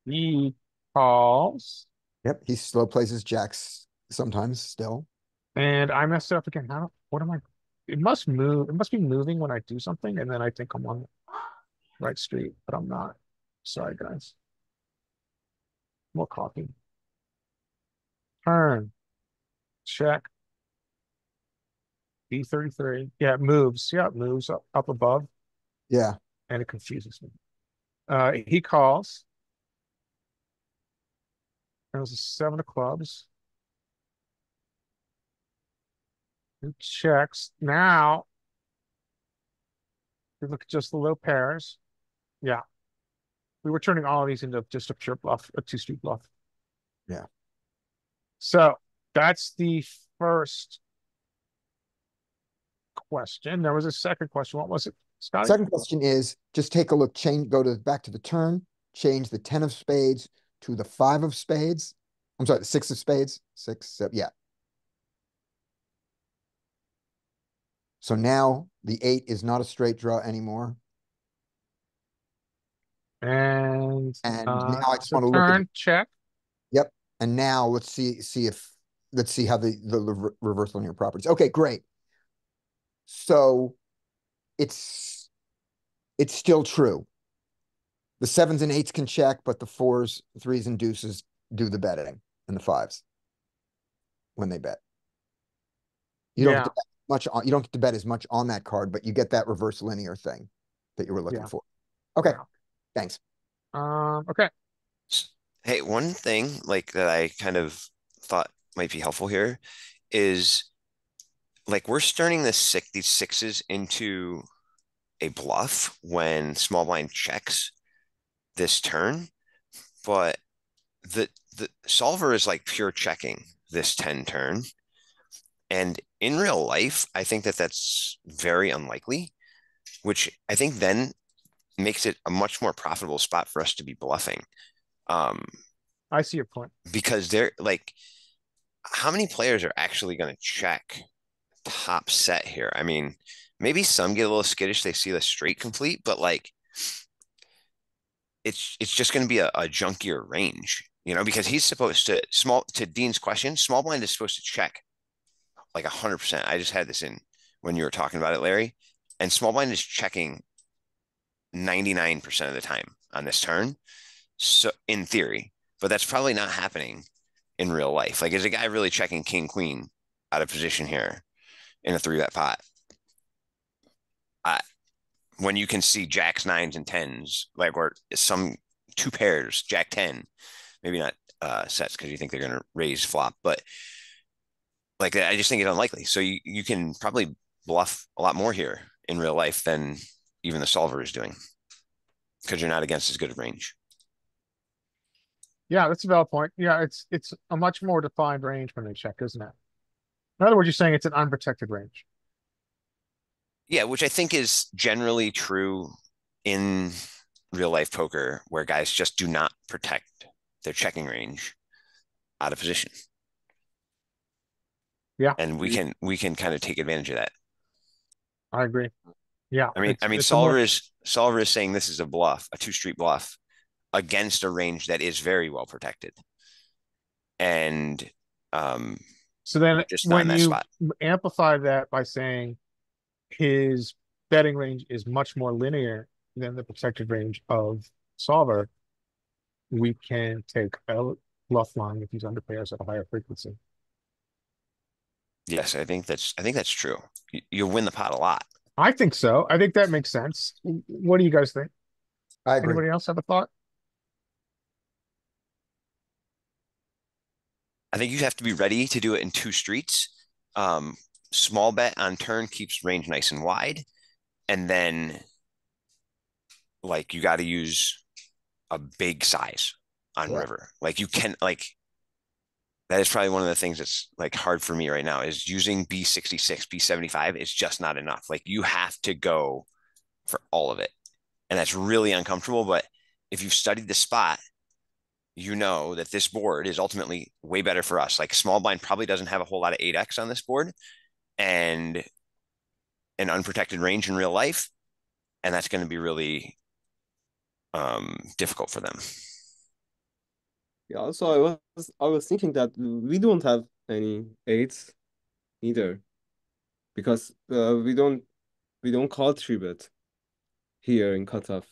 He calls. Yep. He slow plays his jacks sometimes still. And I messed it up again. What am I? It must move. It must be moving when I do something, and then I think I'm on the right street, but I'm not. Sorry, guys. More coffee. Turn. Check. B33. Yeah, it moves. Yeah, it moves up above. Yeah. And it confuses me. He calls. There was a 7 of clubs. He checks. Now, we look at just the low pairs. Yeah. We were turning all of these into just a pure bluff, a 2-street bluff. Yeah. So that's the first question. There was a second question. What was it, Scotty? Second question is just take a look, back to the turn, change the 10 of spades to the 5 of spades. I'm sorry, the 6 of spades. 6, 7, yeah. So now the 8 is not a straight draw anymore. And now I just so want to look at turn, check. And now let's see how the reverse linear properties. Okay, great. So it's still true. The 7s and 8s can check, but the 4s, 3s, and deuces do the betting, and the 5s when they bet. You don't get to bet much on, you don't get to bet as much on that card, but you get that reverse linear thing that you were looking for. Okay, thanks. Okay. Hey, one thing like that I kind of thought might be helpful here is like we're turning these sixes into a bluff when small blind checks this turn, but the solver is like pure checking this 10 turn. And in real life, I think that that's very unlikely, which I think then makes it a much more profitable spot for us to be bluffing. I see your point. Because they're like, how many players are actually going to check top set here? I mean, maybe some get a little skittish. They see the straight complete, but like, it's just going to be a junkier range, you know, because he's supposed to to Dean's question, small blind is supposed to check like 100%. I just had this in when you were talking about it, Larry, and small blind is checking 99% of the time on this turn. So in theory, but that's probably not happening in real life. Like, is a guy really checking king, queen out of position here in a 3-bet pot? When you can see jacks, 9s, and 10s, like, or some 2 pairs, jack 10, maybe not sets because you think they're going to raise flop, but like, I just think it's unlikely. So you can probably bluff a lot more here in real life than even the solver is doing because you're not against as good a range. Yeah, that's a valid point. Yeah, it's a much more defined range when they check, isn't it? In other words, you're saying it's an unprotected range. Yeah, which I think is generally true in real life poker, where guys just do not protect their checking range out of position. Yeah. And we can kind of take advantage of that. I agree. Yeah. I mean, solver is saying this is a bluff, a 2-street bluff against a range that is very well protected. And so then just not when in that you spot. Amplify that by saying his betting range is much more linear than the protected range of solver, we can take a bluff line if he's under pairs at a higher frequency. Yes, I think that's true. You'll win the pot a lot. I think so. I think that makes sense. What do you guys think? I agree. Anybody else have a thought? I think you have to be ready to do it in 2 streets. Small bet on turn keeps range nice and wide. And then like you got to use a big size on river. Like you can like, that is probably one of the things that's like hard for me right now is using B66, B75 is just not enough. Like you have to go for all of it. And that's really uncomfortable. But if you've studied the spot, you know that this board is ultimately way better for us. Like small blind probably doesn't have a whole lot of 8X on this board and an unprotected range in real life. And that's going to be really difficult for them. Yeah, also I was thinking that we don't have any 8s either. Because we don't call 3-bet here in cutoff.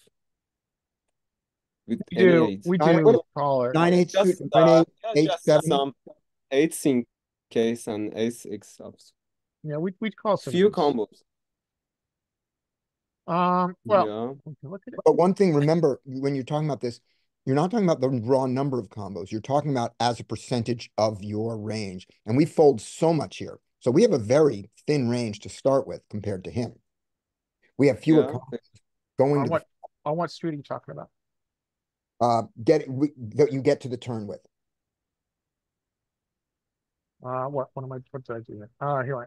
With We any do. 8s. We do call it. 9, 8, Just 9, 8, 8, just 7. some 8s in case and 8 subs. Yeah, we'd call some Few of these. combos. Well, Yeah. look at it. But one thing, remember, when you're talking about this, you're not talking about the raw number of combos. You're talking about as a percentage of your range. And we fold so much here. So we have a very thin range to start with compared to him. We have fewer combos going to on what street are you talking about? that you get to the turn with. What did I do here? Here I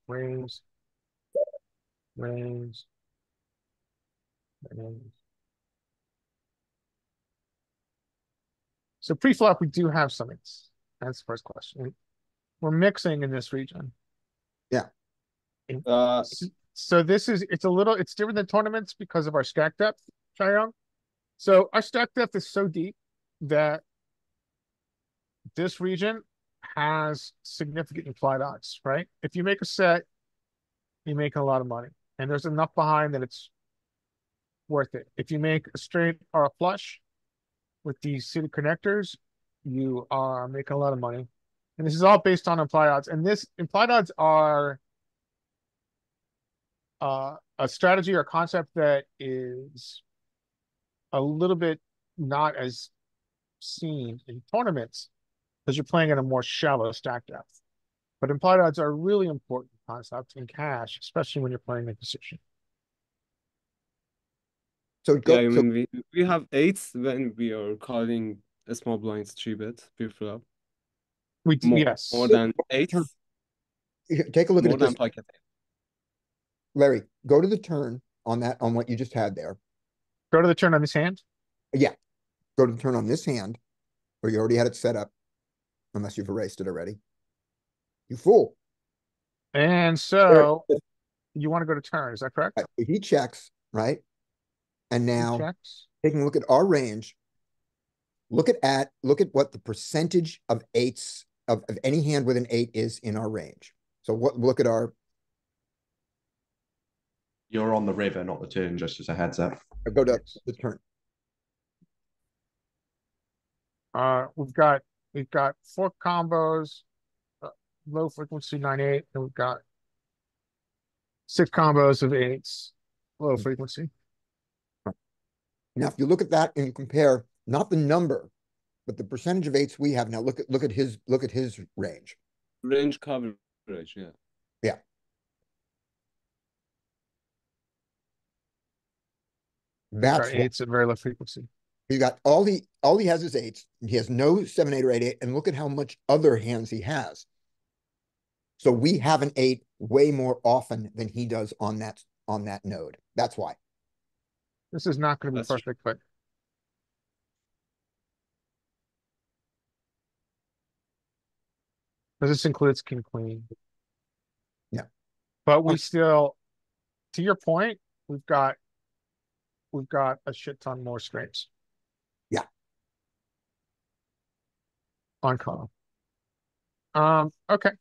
range. So pre-flop, we do have some eights. That's the first question. We're mixing in this region. Yeah. So it's different than tournaments because of our stack depth, Chaeyoung. So our stack depth is so deep that this region has significant implied odds, right? If you make a set, you make a lot of money, and there's enough behind that it's worth it. If you make a straight or a flush with these suited connectors, you are making a lot of money. And this is all based on implied odds. And this implied odds are a strategy or concept that is a little bit not as seen in tournaments because you're playing at a more shallow stack depth. But implied odds are a really important concept in cash, especially when you're playing a position. So Yeah, go, I so mean, we have eights when we are calling a small blinds 3-bet pre-flop. We do, More, yes. more than eights, take a look at more it than this, pocket eight. Larry, go to the turn on that, on what you just had there. Go to the turn on this hand. Yeah. Go to the turn on this hand, or you already had it set up, unless you've erased it already. You fool. And so you want to go to turn, is that correct? He checks, right? And now Checks. taking a look at our range, look at what the percentage of eights of any hand with an 8 is in our range. So look at our, You're on the river, not the turn, just as a heads up. go to the turn. We've got 4 combos, low frequency 9-8, and we've got 6 combos of 8s, low frequency. Now, if you look at that and you compare not the number, but the percentage of 8s we have now, look at his range. Range coverage, yeah. Yeah. That's got 8s at very low frequency. he got all he has is 8s. He has no 7, 8, or 8, 8, and look at how much other hands he has. So we have an 8 way more often than he does on that node. That's why. This is not going to be perfect, but this includes king queen. Yeah. But we still, to your point, we've got a shit ton more straights. Yeah. On call. Okay.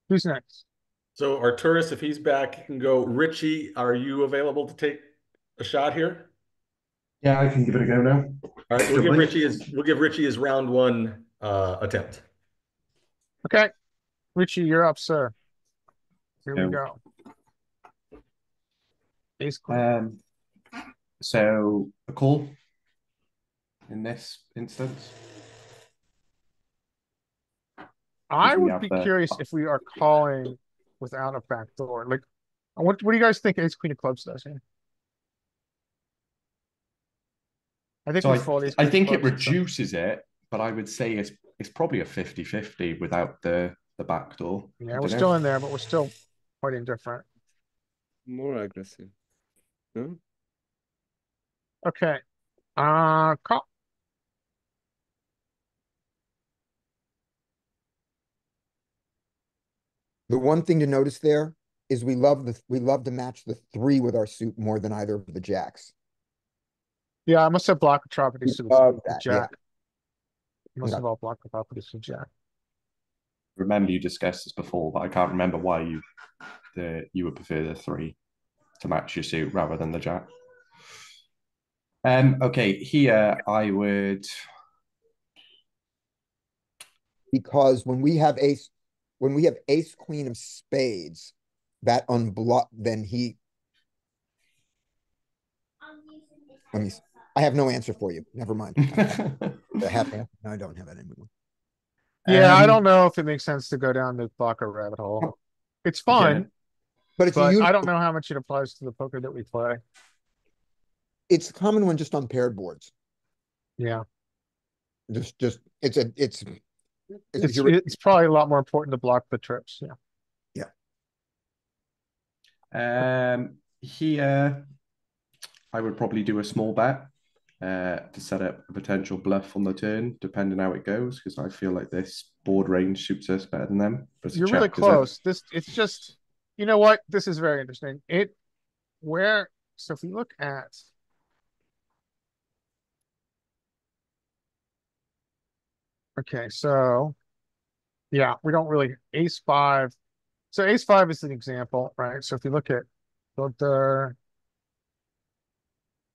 Who's next? So Arturis, if he's back, can go. Richie, are you available to take a shot here? Yeah, I can give it a go now. All right, we'll give Richie his round 1 attempt. Okay. Richie, you're up, sir. Here we go. Ace queen. So a call in this instance. I we would have be the- curious if we are calling without a backdoor. Like, what do you guys think ace queen of clubs does here? I think So we fold ace I queen of think it clubs and some- reduces it, but I would say it's probably a 50-50 without the backdoor. Yeah, we're still in there, but we're still quite indifferent. More aggressive. No? Okay. Call. The one thing to notice there is we love to match the 3 with our suit more than either of the jacks. Yeah, I must have blocked the properties to Love the that, jack. yeah. Must Okay. have all blocked the properties to jack. Remember you discussed this before, but I can't remember why you would prefer the 3 to match your suit rather than the jack. Okay, here I would. Because when we have ace queen of spades, that unblock, then he. I have no answer for you. Never mind. I have no, I don't have it anymore. Yeah, I don't know if it makes sense to go down the blocker rabbit hole. It's fun, but I don't know how much it applies to the poker that we play. It's a common one just on paired boards. Yeah. It's probably a lot more important to block the trips. Yeah. Yeah. Here I would probably do a small bet to set up a potential bluff on the turn, depending how it goes, because I feel like this board range suits us better than them. But You're really close. It's just, you know what? This is very interesting. So if we look at Okay, so yeah, we don't really ace five. So ace five is an example, right? So if you look at filter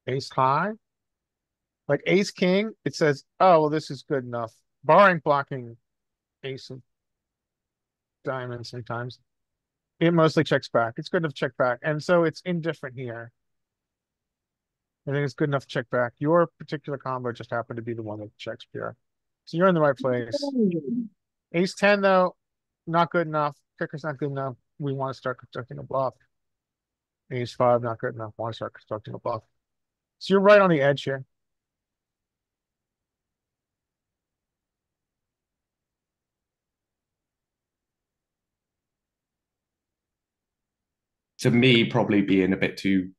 ace high, like ace king, it says, oh, well, this is good enough. Barring blocking ace of diamonds sometimes. It mostly checks back. It's good enough to check back. And so it's indifferent here. I think it's good enough to check back. Your particular combo just happened to be the one that checks pure. So you're in the right place. Ace 10, though, not good enough. Kicker's not good enough. We want to start constructing a bluff. Ace 5, not good enough. Want to start constructing a bluff. So you're right on the edge here. To me, probably being a bit too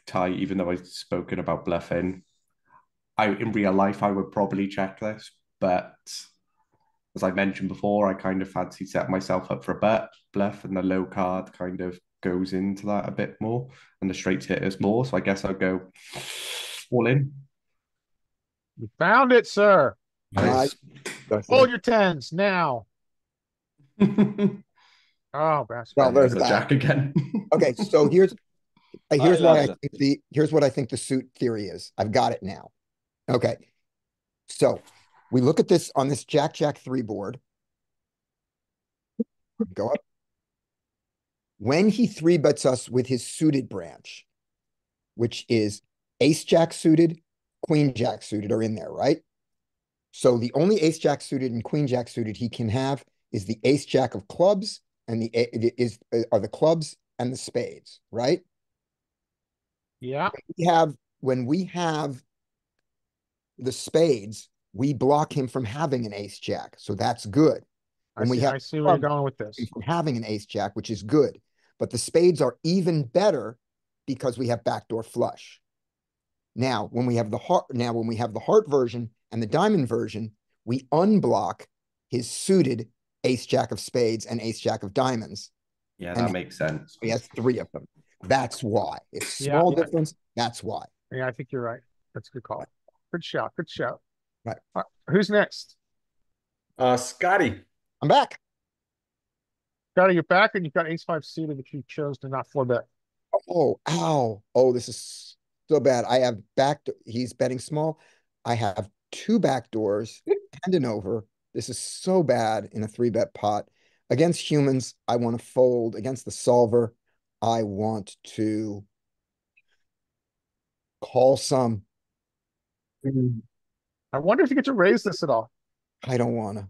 tight, even though I've spoken about bluffing. In real life, I would probably check this, but as I mentioned before, I kind of fancy set myself up for a bluff, and the low card kind of goes into that a bit more, and the straight hitters more. So I guess I'll go all in. You found it, sir. Nice. Hold your tens now. Oh, bastard. Well, there's the that. jack again. Okay, so here's I why love I that. think here's what I think the suit theory is. I've got it now. Okay. So we look at this on this Jack 3 board. Go up. When he 3-bets us with his suited branch, which is ace jack suited, queen jack suited are in there, right? So the only ace jack suited and queen jack suited he can have is the ace jack of clubs and are the clubs and the spades, right? Yeah. When we have the spades, we block him from having an ace jack. So that's good. When I see where you're going with this. From having an ace jack, which is good. But the spades are even better because we have backdoor flush. Now, when we have the heart version and the diamond version, we unblock his suited ace jack of spades and ace jack of diamonds. Yeah, that makes sense. He has 3 of them. That's why. It's small difference. That's why. Yeah, I think you're right. That's a good call. Good shout. Good shout. Right. Who's next? Scotty. I'm back. Scotty, you're back, and you've got ace 5 suited, which you chose to not 4-bet. Oh, ow. Oh, this is so bad. I have he's betting small. I have 2 backdoors and an over. This is so bad in a 3-bet pot. Against humans, I want to fold. Against the solver, I want to call some. I wonder if you get to raise this at all. I don't want to.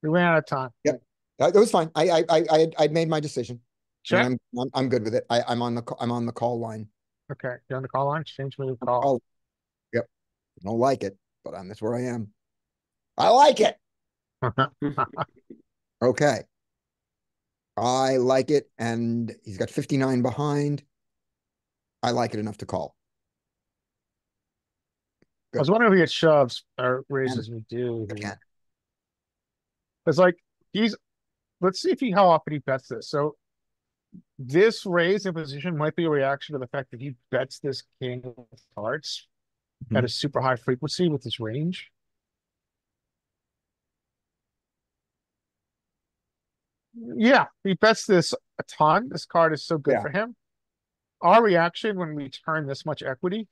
We ran out of time. Yep. That was fine. I made my decision. Check. And I'm good with it. I'm on the call line. Okay, you're on the call line. Change me to call. Yep. I don't like it, but that's where I am. I like it. Okay. I like it, and he's got 59 behind. I like it enough to call. I was wondering if he gets shoves or raises. We do. Okay. It's like let's see how often he bets this. So this raise in position might be a reaction to the fact that he bets this king of hearts at a super high frequency with his range. Yeah, he bets this a ton. This card is so good for him. Our reaction when we turn this much equity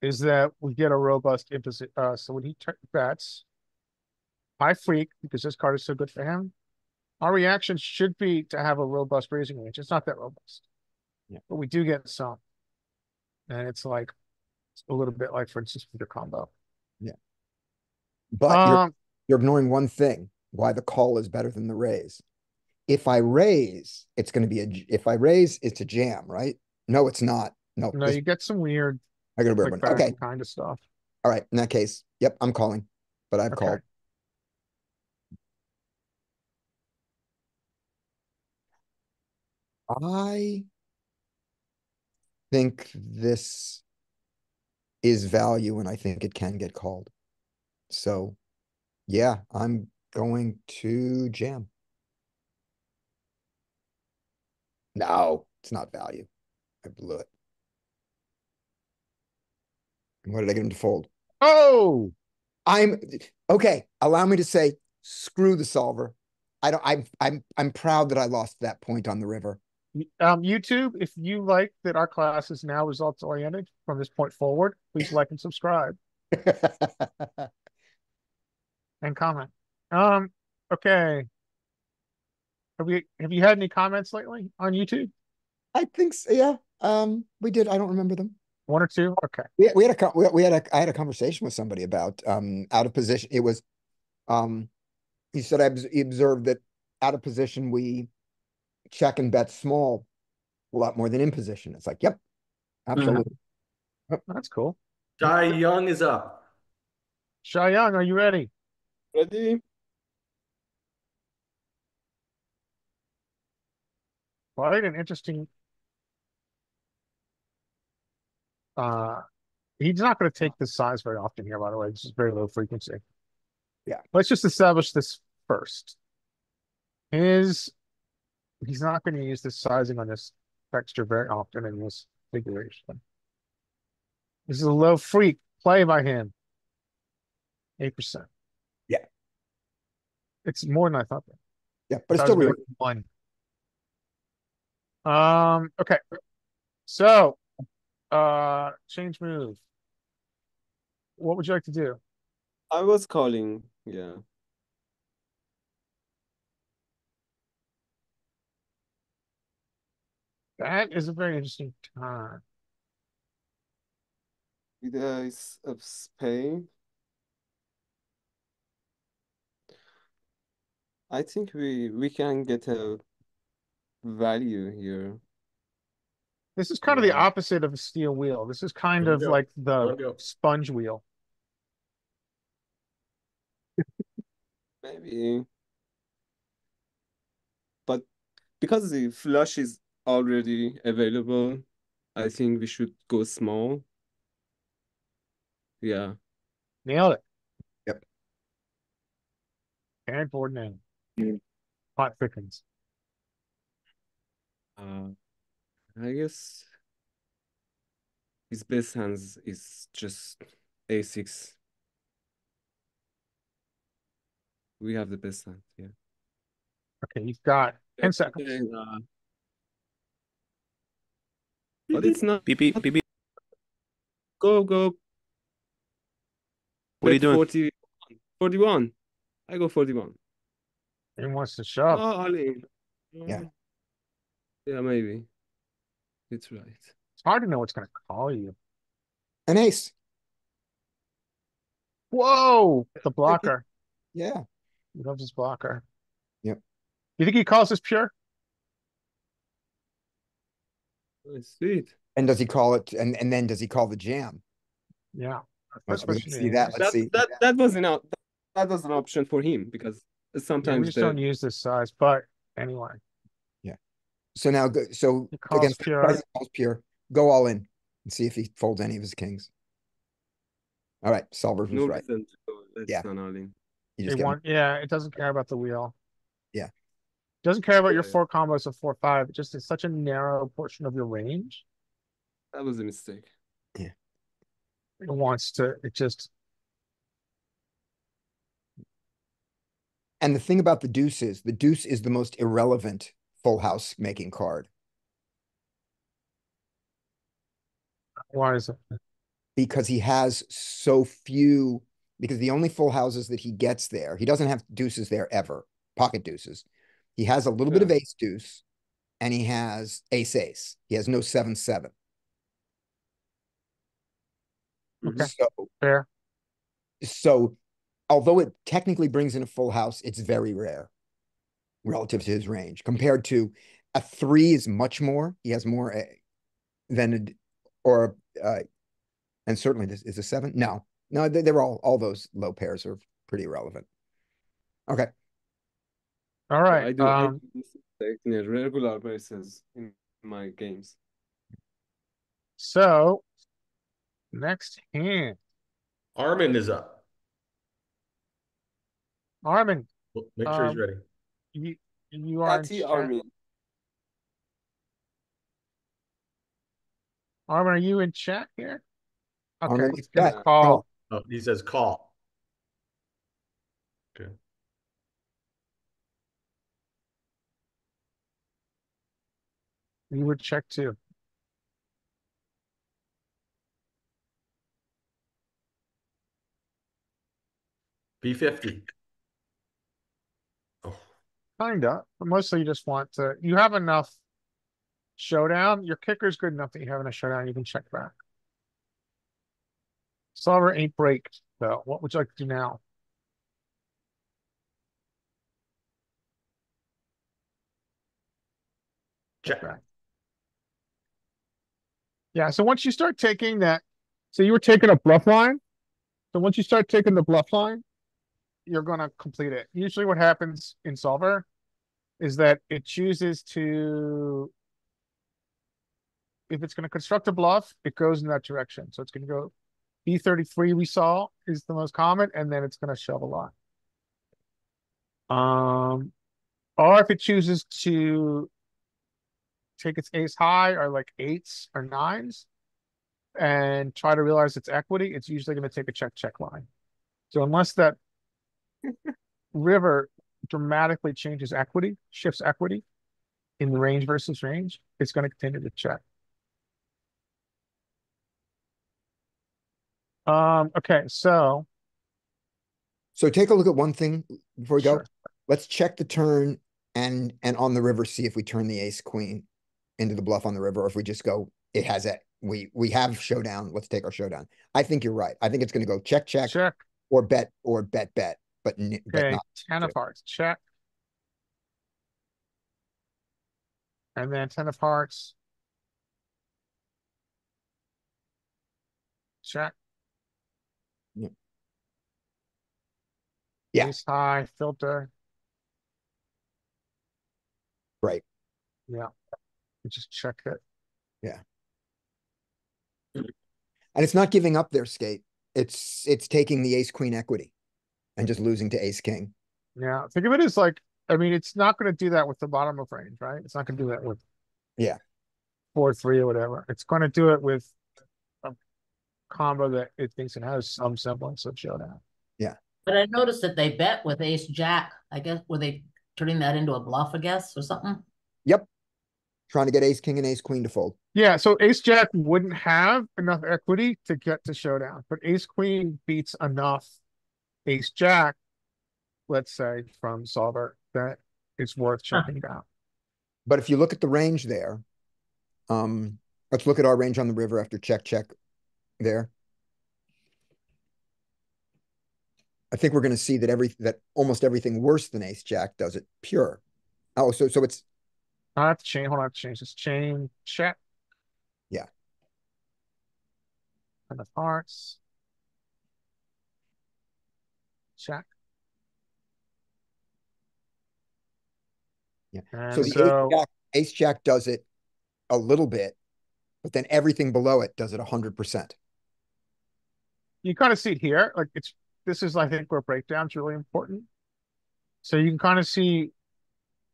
is that we get a robust imposition. So when he bets high freak, because this card is so good for him, our reaction should be to have a robust raising range. It's not that robust, but we do get some. And it's like a little bit like, for instance, with your combo. Yeah. But you're ignoring one thing, why the call is better than the raise. If I raise, it's going to be if I raise, it's a jam, right? No, it's not. No, you get some weird, I got a weird one. Okay. kind of stuff. All right. In that case, yep, I'm calling, but I've called. I think this is value, and I think it can get called. So, yeah, I'm going to jam. No, it's not value. I blew it. And what did I get him to fold? Oh, Okay. Allow me to say, screw the solver. I'm proud that I lost that point on the river. YouTube, if you like that our class is now results oriented from this point forward, please like and subscribe and comment. Okay. Have you had any comments lately on YouTube? I think so, yeah. We did. I don't remember them. One or two? Okay. I had a conversation with somebody about out of position. It was he said he observed that out of position we check and bet small a lot more than in position. It's like, yep, absolutely. That's cool. Chai Young is up. Shy Young, are you ready? Ready? Quite an interesting. He's not going to take this size very often here, by the way. This is very low frequency. Yeah. Let's just establish this first. He's not going to use this sizing on this texture very often in this configuration. This is a low freak play by him. 8%. Yeah. It's more than I thought. Yeah, but it's That still was really like one. Okay. So, change move. What would you like to do? I was calling. Yeah. That is a very interesting time. With ace of spade. I think we can get a value here. This is kind of the Yeah. opposite of a steel wheel. This is kind Here we of go. like Let him the go. sponge wheel. Maybe. But because the flush is already available, I think we should go small. Yeah. Nailed it. Yep. And board name. Pot thickens. I guess his best hands is just a6. We have the best hand, yeah. Okay, you've got 10 seconds. Okay, but it's not. Beep beep beep beep. Go. What are you Bet doing? 41. I go 41. He wants to shove. Oh, all in. Yeah. Yeah, maybe. It's right. It's hard to know what's going to call you. an ace. Whoa! The blocker. Yeah. He loves his blocker. Yep. You think he calls this pure? Sweet. And does he call it? And then does he call the jam? Yeah. Let's First question see that. is- Let's see. That was that was an option for him because Yeah, sometimes we just don't use this size, but anyway. So now, so He calls against pure. guys that calls pure, go all in and see if he folds any of his kings. All right, Solvers was no right. reason to go less Yeah. than all in. You It just get yeah, it doesn't care about the wheel. Yeah. Doesn't care about your Yeah. 4 combos of 4-5. It just is such a narrow portion of your range. That was a mistake. It wants to, it just, And the thing about the deuce is the most irrelevant full house making card why is it? because he has so few, because the only full houses that he gets there, he doesn't have deuces there ever, pocket deuces. He has a little bit of ace deuce and he has ace ace. He has no 7-7. Okay. So, Fair. so although it technically brings in a full house, it's very rare relative to his range. Compared to a 3 is much more. He has more than and certainly this is a 7. No, they're all those low pairs are pretty irrelevant. Okay. All I right. do this mistake in a regular basis in my games. So next hand. Armin is up. Armin, Well, make sure he's ready. you are in Catty chat. Army. Armin, are you in chat here? Okay, Armin, he's gonna chat. call. Oh, he says call. Okay. You would check too. B50. Oh, Kinda, but mostly you just want to, you have enough showdown. Your kicker's good enough that you have enough showdown, you can check back. Solver ain't breaked, though. What would you like to do now? check. Back. Yeah, so once you start taking that, so you were taking a bluff line. So once you start taking the bluff line, you're gonna complete it. Usually what happens in Solver is that it chooses to, if it's gonna construct a bluff, it goes in that direction. So it's gonna go B33 we saw is the most common, and then it's gonna shove a lot. Or if it chooses to take its ace high or like eights or nines and try to realize its equity, it's usually going to take a check line. So unless that river dramatically changes equity, shifts equity in the range versus range, it's going to continue to check. Okay, so take a look at one thing before we go. Sure. Let's check the turn and on the river, see if we turn the ace queen into the bluff on the river, or if we just go, it has it. We have showdown. Let's take our showdown. I think you're right. I think it's going to go check, check, or bet, bet, but okay, not 10 of hearts, check. And then 10 of hearts. Check. Yeah. Ace high, filter. Right. Yeah. You just check it. Yeah. And it's not giving up their skate. It's taking the ace queen equity and just losing to ace king. Yeah. Think of it as like, I mean, it's not going to do that with the bottom of range, right? It's not going to do that with 4-3 or whatever. It's going to do it with a combo that it thinks it has some semblance of showdown. Yeah. But I noticed that they bet with ace jack. I guess, were they turning that into a bluff, I guess, or something? Yep. Trying to get ace king and ace queen to fold. Yeah, so ace jack wouldn't have enough equity to get to showdown, but ace queen beats enough ace jack, let's say, from solver, that it's worth checking down. But if you look at the range there, let's look at our range on the river after check there. I think we're going to see that almost everything worse than ace jack does it pure. Oh, so it's. I have to change. Hold on, I have to change this. Chain check. Yeah. And the hearts. Check. Yeah. And so the ace jack does it a little bit, but then everything below it does it 100%. You kind of see it here. Like this is, I think, where breakdown's really important. So you can kind of see,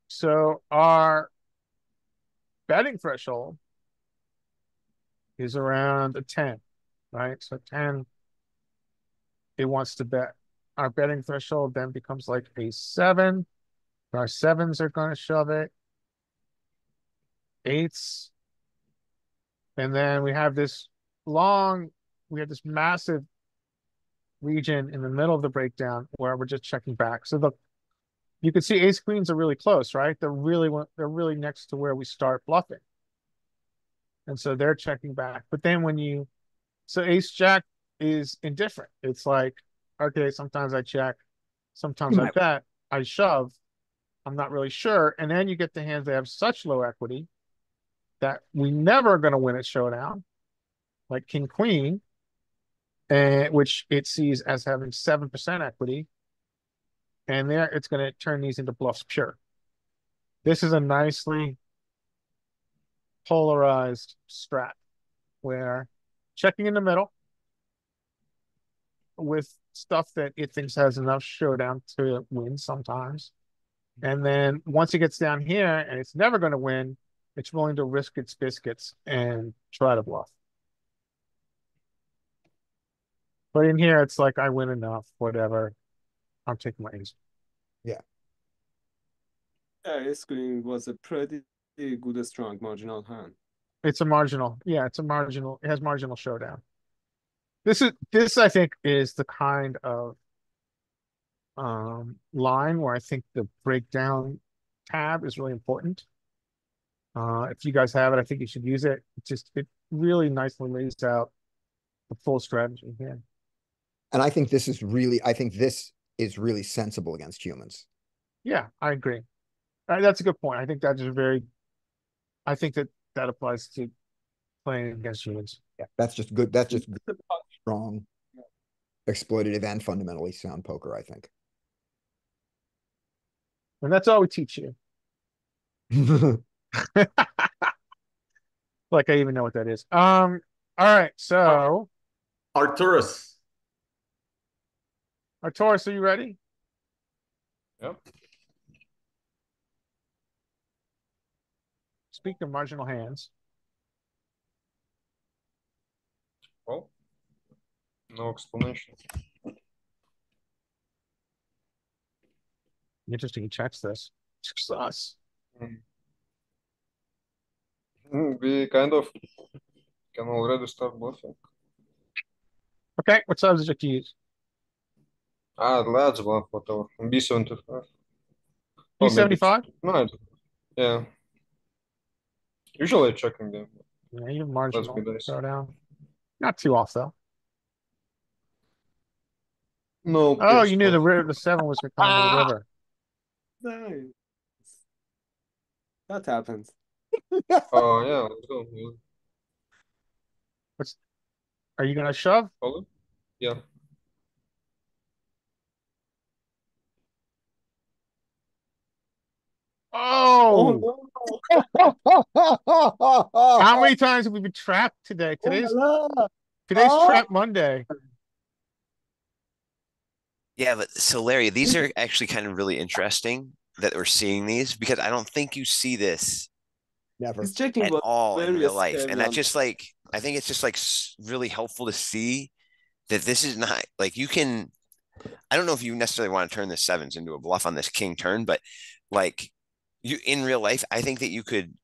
so our betting threshold is around a 10, right? So 10, it wants to bet. Our betting threshold then becomes like a 7. Our 7s are going to shove it. 8s. And then we have this massive region in the middle of the breakdown where we're just checking back. So you can see ace queens are really close, right? They're really next to where we start bluffing. And so they're checking back. But then so ace jack is indifferent. It's like, okay, sometimes I check, sometimes I bet, I shove, I'm not really sure. And then you get the hands that have such low equity that we never are going to win at showdown, like king queen, which it sees as having 7% equity. And there it's going to turn these into bluffs pure. This is a nicely polarized strat where checking in the middle with stuff that it thinks has enough showdown to win sometimes. And then once it gets down here and it's never going to win, it's willing to risk its biscuits and try to bluff. But in here, it's like I win enough, whatever. I'm taking my ace. Yeah, ace queen was a pretty good, strong marginal hand. It's a marginal. Yeah, it's a marginal. It has marginal showdown. This I think is the kind of line where I think the breakdown tab is really important. If you guys have it, I think you should use it. It really nicely lays out the full strategy here. And I think this is really sensible against humans. Yeah, I agree. That's a good point. I think that applies to playing against humans. Yeah, that's just good. That's just good, strong, exploitative, and fundamentally sound poker, I think. And that's all we teach you. Like I even know what that is. All right, so Arturus. Arturus, are you ready? Yep. Speaking of marginal hands. Well, no explanation. Interesting, he checks this. Checks us. We kind of can already start bluffing. Okay, what size did you use? Let's bluff, whatever. B75. B75? No, yeah. Usually checking them. Yeah, you have marginal Let's be nice. showdown. Not too off though. No. Oh, you knew the 7 was going to come to the river. Nice. That happens. Oh yeah, let's go. Are you going to shove? Follow? Yeah. Oh, no. how many times have we been trapped today? Today's Trap Monday. Yeah, but so Larry, these are actually kind of really interesting that we're seeing these because I don't think you see this Never. He's checking at all in real life. scary And that's on- just like, I think it's just like really helpful to see that this is not like you can, I don't know if you necessarily want to turn the 7s into a bluff on this king turn, but like you in real life, I think that you could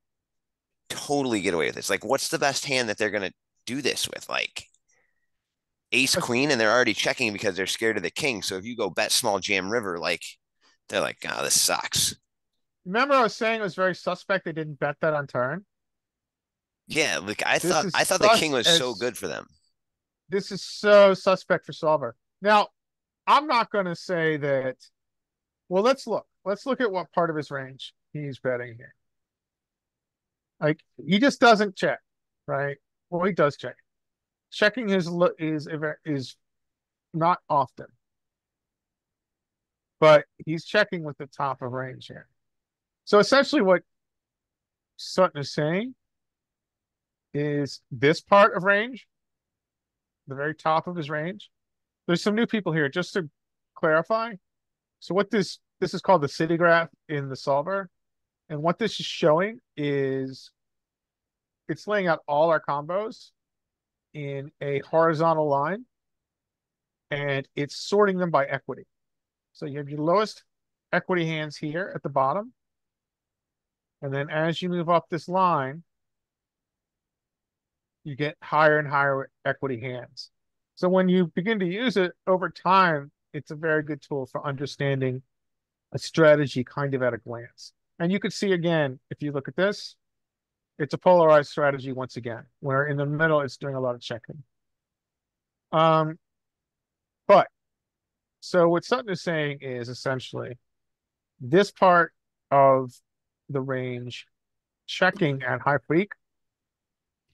totally get away with this. Like, what's the best hand that they're going to do this with? Like, ace queen, and they're already checking because they're scared of the king. So if you go bet small jam river, like they're like, oh, this sucks. Remember I was saying it was very suspect they didn't bet that on turn? Yeah, like I This thought is the king was sus so as- good for them. This is so suspect for solver. Now, I'm not going to say that. Well, let's look. Let's look at what part of his range he's betting here. Like, he just doesn't check, right? Well, he does check. Checking is not often. But he's checking with the top of range here. So essentially what Sutton is saying is this part of range, the very top of his range. There's some new people here, just to clarify. So what this is called the city graph in the solver. And what this is showing is it's laying out all our combos in a horizontal line. And it's sorting them by equity. So you have your lowest equity hands here at the bottom. And then as you move up this line, you get higher and higher equity hands. So when you begin to use it over time, it's a very good tool for understanding a strategy kind of at a glance. And you could see again, if you look at this, it's a polarized strategy once again, where in the middle, it's doing a lot of checking. So what Sutton is saying is essentially this part of the range checking at high freak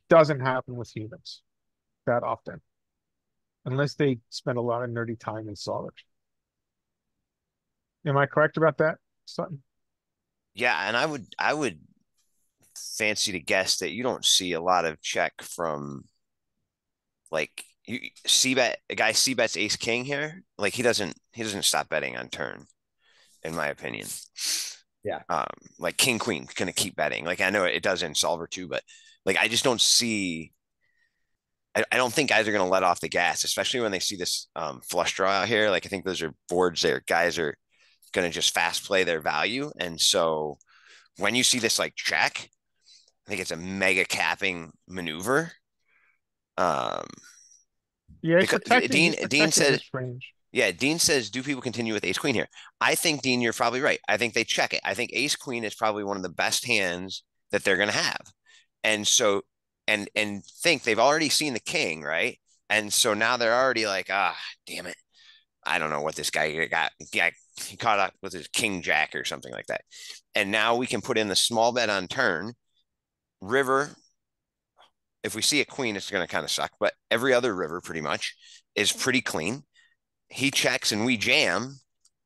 doesn't happen with humans that often, unless they spend a lot of nerdy time in solvers. Am I correct about that, Sutton? Yeah, and I would fancy to guess that you don't see a lot of check from like you c-bet a guy c-bets ace king here. Like he doesn't stop betting on turn, in my opinion. Yeah. Like king queen gonna keep betting. Like I know it does in solver too, but like I just don't see I don't think guys are going to let off the gas, especially when they see this flush draw out here. Like I think those are boards there. Guys are going to just fast play their value. And so when you see this like check, I think it's a mega capping maneuver. Yeah, he's Because protecting, Dean said, his range. yeah, Dean says, do people continue with ace queen here? I think, Dean, you're probably right. I think they check it. I think ace queen is probably one of the best hands that they're going to have. And so, and think they've already seen the king, right? And so now they're already like, damn it. I don't know what this guy got. Yeah, he caught up with his king jack or something like that. And now we can put in the small bet on turn. River, if we see a queen, it's going to kind of suck, but every other river pretty much is pretty clean. He checks and we jam,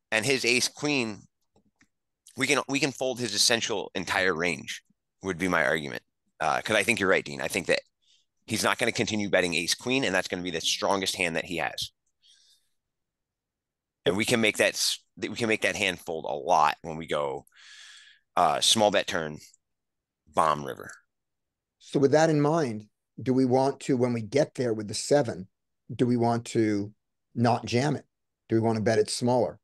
and his ace queen, we can fold his essential entire range, would be my argument. Because I think you're right, Dean. I think that he's not going to continue betting ace queen, and that's going to be the strongest hand that he has. And we can make that hand fold a lot when we go small bet turn, bomb river. So with that in mind, do we want to, when we get there with the 7, do we want to not jam it? Do we want to bet it smaller?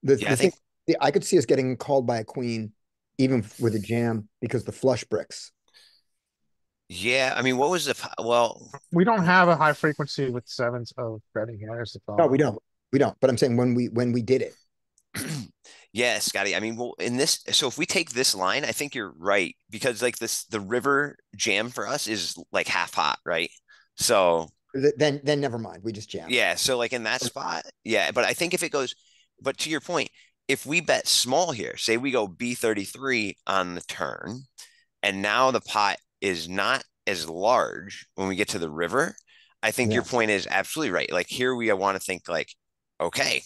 I could see us getting called by a queen even with a jam because the flush bricks. Yeah, I mean, what was we don't have a high frequency with 7s of betting here. There's the problem. No, we don't. But I'm saying when we did it. Yeah, Scotty. I mean, well, in this, so if we take this line, I think you're right, because like the river jam for us is like half pot, right? So then never mind. We just jam. Yeah. So like in that spot, yeah. But I think if it goes, but to your point, if we bet small here, say we go B33 on the turn, and now the pot is not as large when we get to the river, I think your point is absolutely right. Like here we want to think like, okay,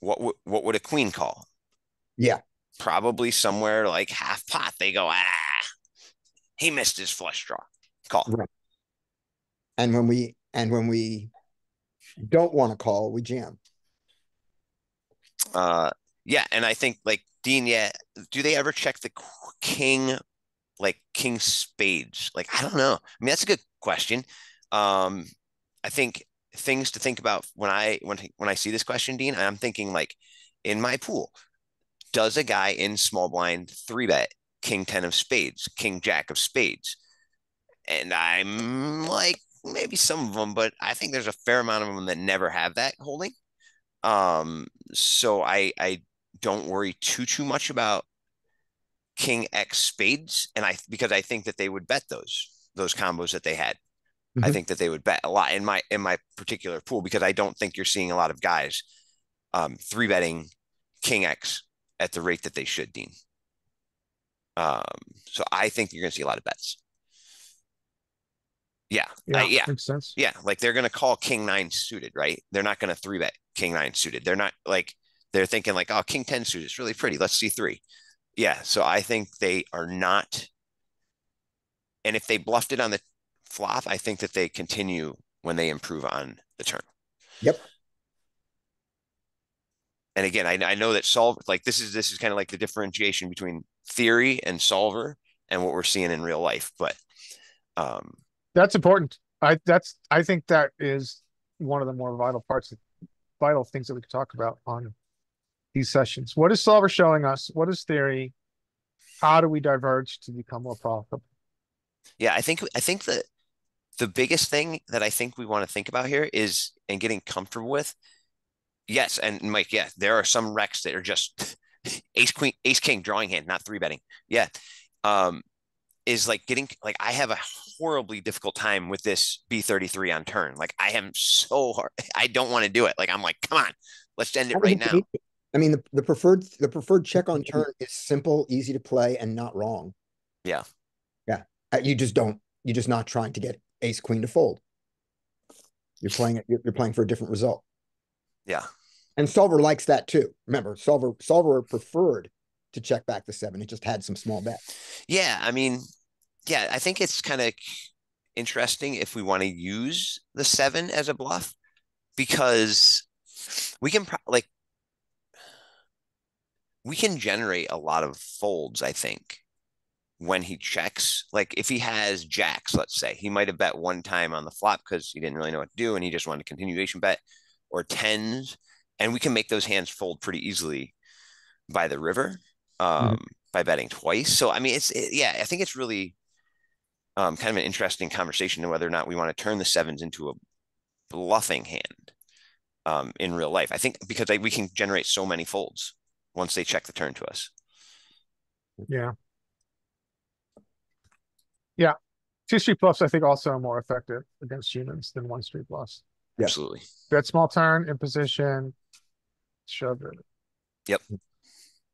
what would a queen call? Yeah. Probably somewhere like half pot. They go, he missed his flush draw. Call. Right. And when we don't want to call, we jam. Yeah, and I think like Dean, do they ever check the king, like king spades? Like I don't know. I mean, that's a good question. I think things to think about when I see this question, Dean, I'm thinking like in my pool, does a guy in small blind 3-bet king 10 of spades, king jack of spades? And I'm like, maybe some of them, but I think there's a fair amount of them that never have that holding. So I don't worry too much about king X spades, and because I think that they would bet those combos that they had. Mm-hmm. I think that they would bet a lot in my particular pool, because I don't think you're seeing a lot of guys 3-betting king X at the rate that they should, Dean. So I think you're going to see a lot of bets. Yeah. Makes sense. Yeah. Like they're going to call king 9 suited, right? They're not going to 3-bet king 9 suited. They're not like, they're thinking like, oh, king 10 suited is really pretty. Let's see 3. Yeah. So I think they are not. And if they bluffed it on the flop, I think that they continue when they improve on the turn. Yep. And again, I know that like this is kind of like the differentiation between theory and solver and what we're seeing in real life. But that's important. I think that is one of the more vital things that we could talk about on these sessions. What is solver showing us? What is theory? How do we diverge to become more profitable? Yeah, I think that the biggest thing that I think we want to think about here is, and getting comfortable with, yes, and Mike, yeah, there are some wrecks that are just ace queen, ace king drawing hand, not 3-betting. Yeah. Is like getting, like I have a horribly difficult time with this B33 on turn. Like I am so hard. I don't want to do it. Like I'm like, come on, let's end it right now. I mean, the preferred check on turn is simple, easy to play, and not wrong. Yeah. Yeah. You're just not trying to get ace queen to fold. You're playing for a different result. Yeah. And solver likes that too. Remember, solver preferred to check back the 7. It just had some small bet. Yeah. I mean, yeah, I think it's kind of interesting if we want to use the 7 as a bluff, because we can we can generate a lot of folds, I think, when he checks. Like if he has jacks, let's say, he might have bet one time on the flop because he didn't really know what to do and he just wanted a continuation bet, or tens. And we can make those hands fold pretty easily by the river, by betting twice. So, I mean, yeah, I think it's really kind of an interesting conversation to whether or not we want to turn the sevens into a bluffing hand in real life. I think because we can generate so many folds once they check the turn to us. Yeah. Yeah. 2-street bluffs, I think, also are more effective against humans than 1-street bluffs. Yeah. Absolutely. Bet small turn, in position, shove it. Yep.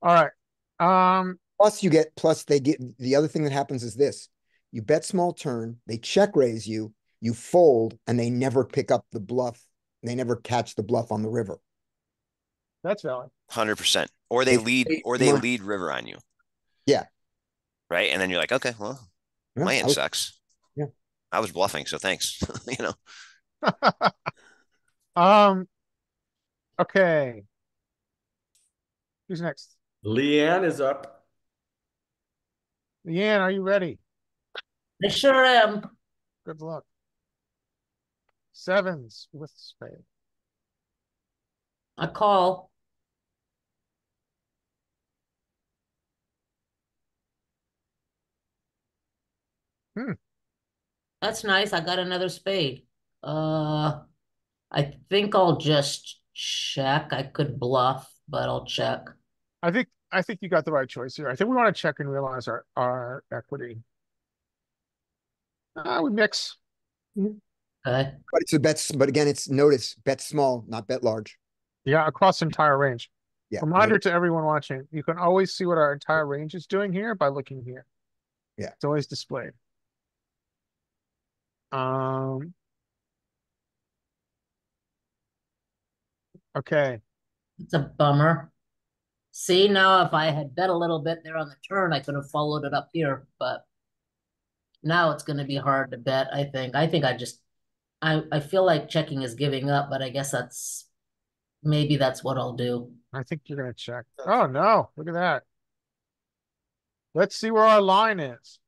All right. Plus they get, the other thing that happens is this. You bet small turn, they check raise you, you fold, and they never pick up the bluff. They never catch the bluff on the river. That's valid. 100%. Or they lead river on you. Yeah. Right. And then you're like, okay, well, Yeah, my hand sucks. Yeah. I was bluffing, so thanks. You know. Okay. Who's next? Leanne is up. Leanne, are you ready? I sure am. Good luck. Sevens with spade. I call. That's nice. I got another spade. I think I'll just check. I could bluff, but I'll check. I think you got the right choice here. I think we want to check and realize our equity. We mix. Okay. But it's a bet, but again, notice bet small, not bet large. Yeah, across the entire range. Yeah. Reminder to everyone watching, you can always see what our entire range is doing here by looking here. Yeah. It's always displayed. Okay. It's a bummer. See, now if I had bet a little bit there on the turn, I could have followed it up here, but now it's going to be hard to bet, I think. I feel like checking is giving up, but I guess maybe that's what I'll do. I think you're going to check. Oh, no. Look at that. Let's see where our line is.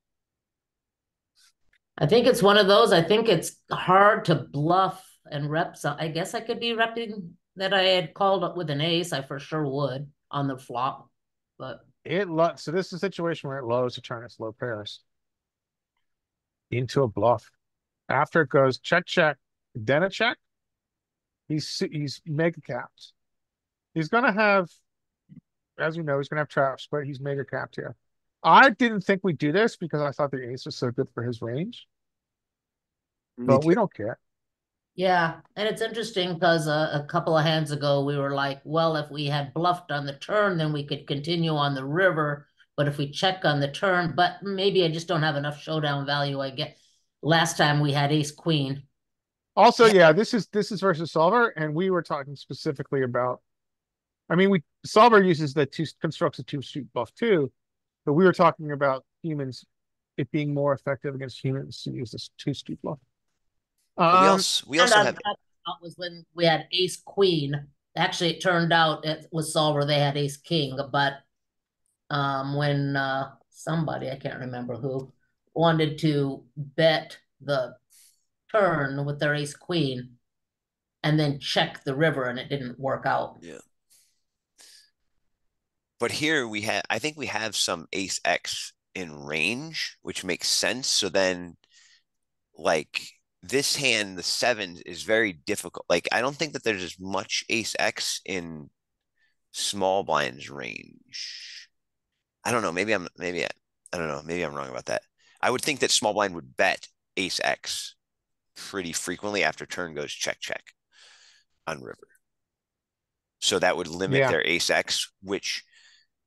I think it's one of those. I think it's hard to bluff and rep. So I guess I could be repping that I had called up with an ace. I for sure would on the flop, but so this is a situation where it lows to turn its low pairs into a bluff. After it goes check, check, then a check, he's mega capped. He's gonna have, as you know, he's gonna have traps, but he's mega capped here. I didn't think we'd do this because I thought the ace was so good for his range. But we don't care. Yeah, and it's interesting because a couple of hands ago we were like, well, if we had bluffed on the turn, then we could continue on the river. But if we check on the turn, but maybe I just don't have enough showdown value. I get last time we had ace queen. Also, yeah, this is versus solver, and we were talking specifically about. I mean, solver uses constructs a 2-street bluff too, but we were talking about humans, it being more effective against humans to use this 2-street bluff. we also have was when we had ace queen. Actually, it turned out it was solver. They had ace king, but when somebody, I can't remember who, wanted to bet the turn with their ace queen and then check the river, and it didn't work out. Yeah. But here I think we have some ace X in range, which makes sense. So then, like, this hand, the 7 is very difficult. Like, I don't think that there's as much ace X in small blinds range. I don't know. Maybe I don't know. Maybe I'm wrong about that. I would think that small blind would bet ace X pretty frequently after turn goes check, check on river. So that would limit their ace X, which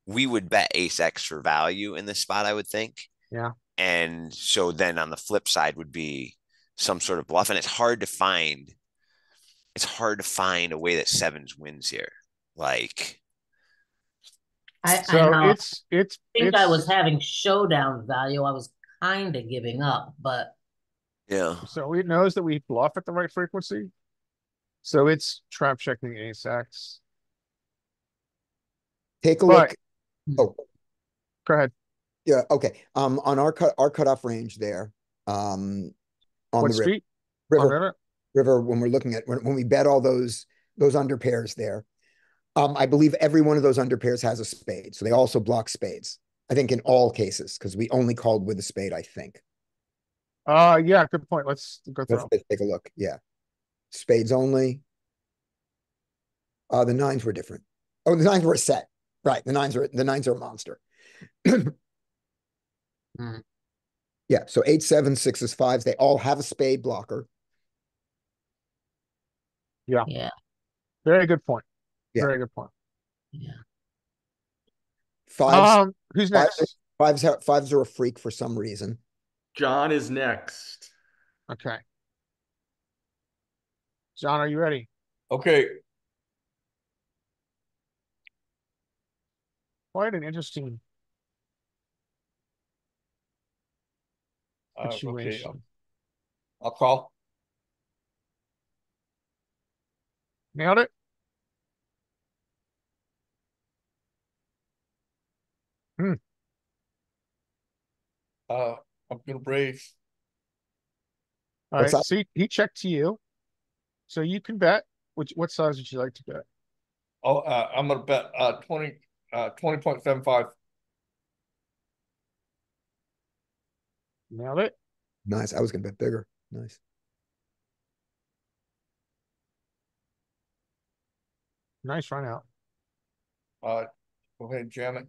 we would bet ace X for value in this spot, I would think. Yeah. And so then on the flip side would be some sort of bluff. And it's hard to find a way that 7s wins here. Like, I think I was having showdown value. I was kind of giving up, but yeah. So it knows that we bluff at the right frequency. So it's trap checking ace X. Take a look. Oh, go ahead. Yeah, okay. On our cutoff range there, on What the street? river, Oh, river, river? when we're looking at, when we bet all those under pairs there, I believe every one of those under pairs has a spade, so they also block spades. I think in all cases, because we only called with a spade, I think. Yeah, good point. Let's go through. Let's take a look. Yeah. Spades only. The nines were different. Oh, the nines were a set. Right. The nines are a monster. Yeah. So 8, 7, 6s, 5s, they all have a spade blocker. Yeah. Yeah. Very good point. Yeah. Very good point. Yeah. Fives. Who's next? Fives are a freak for some reason. John is next. Okay. John, are you ready? Okay. Quite an interesting Okay. situation. I'll call. Nailed it. I'm gonna raise. All What's right. up? So he checked to you. So you can bet. What size would you like to bet? Oh, I'm gonna bet 20.75. Nailed it. Nice. I was gonna bet bigger. Nice. Nice run out. Go ahead, jam it.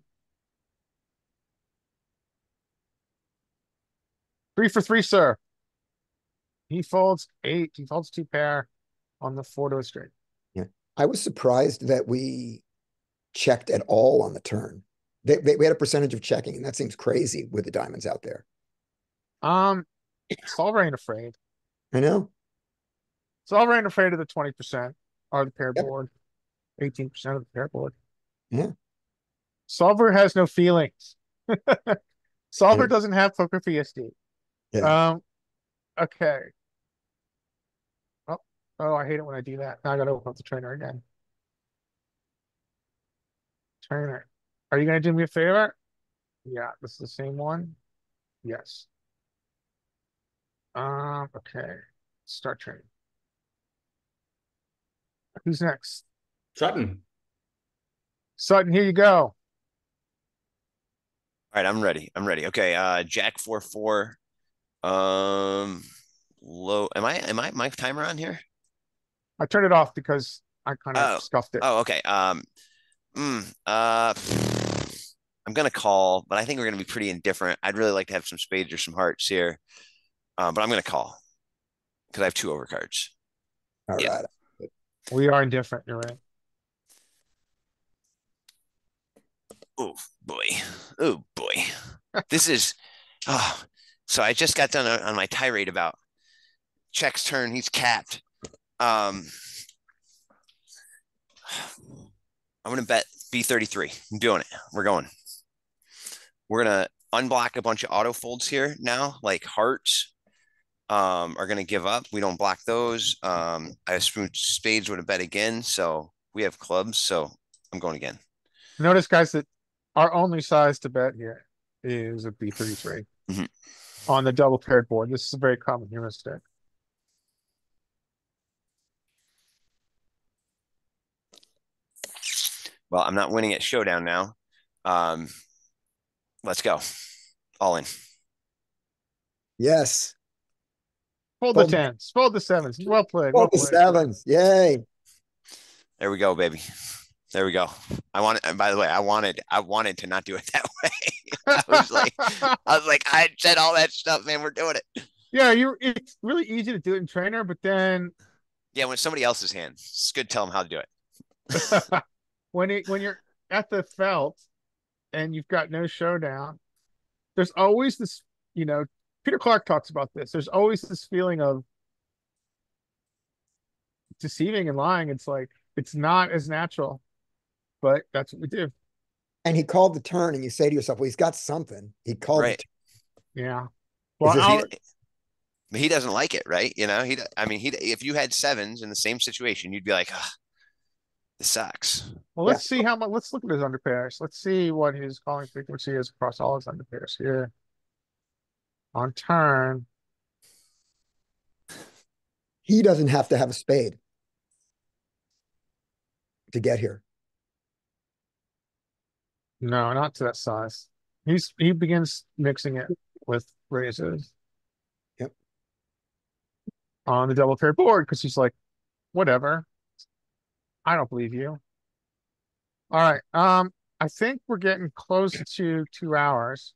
3 for 3, sir. He folds 8. He folds 2 pair on the 4 to a straight. Yeah. I was surprised that we checked at all on the turn. We had a percentage of checking, and that seems crazy with the diamonds out there. Solver ain't afraid. I know. Solver ain't afraid of the 20% or the pair Yep. board. 18% of the pair board. Yeah. Solver has no feelings. Solver Yeah. doesn't have poker PSD. Yeah. Okay. Oh, I hate it when I do that. Now I gotta open up the trainer again. Trainer. Are you gonna do me a favor? Yeah, this is the same one. Yes. Okay. Start training. Who's next? Sutton. Sutton, here you go. All right, I'm ready. Okay, Jack 4-4. Low. Am I my timer on here? I turned it off because I kind of scuffed it. Oh, okay. I'm gonna call, but I think we're gonna be pretty indifferent. I'd really like to have some spades or some hearts here. But I'm gonna call because I have 2 overcards. All Yeah. right. We are indifferent, you're right. Oh boy. Oh boy. This is so I just got done on my tirade about check's turn, he's capped. I'm gonna bet B33. I'm doing it. We're going. We're gonna unblock a bunch of auto folds here now, like hearts are gonna give up. We don't block those. I assume spades would have bet again, so we have clubs, so I'm going again. Notice, guys, that our only size to bet here is a B33 on the double paired board. This is a very common heuristic. Well, I'm not winning at showdown now. Let's go. All in. Yes. Fold the 10s, fold the 7s. Well played. Fold the 7s. Yay. There we go, baby. There we go. And by the way, I wanted to not do it that way. I was like, I said all that stuff, man. We're doing it. Yeah, it's really easy to do it in trainer, but then yeah, when somebody else's hand, it's good to tell them how to do it. when you're at the felt and you've got no showdown, there's always this, Peter Clark talks about this. There's always this feeling of deceiving and lying. It's like, it's not as natural, but that's what we do. And he called the turn, and you say to yourself, well, he's got something. He called right. Yeah. Well, he doesn't like it, right? If you had 7s in the same situation, you'd be like, the sacks. Well, let's see how much, let's look at his underpairs. Let's see what his calling frequency is across all his underpairs here. On turn, He doesn't have to have a spade to get here. no, not to that size. He begins mixing it with raises. Yep. On the double paired board, because he's like, whatever. I don't believe you. All right. I think we're getting close to 2 hours.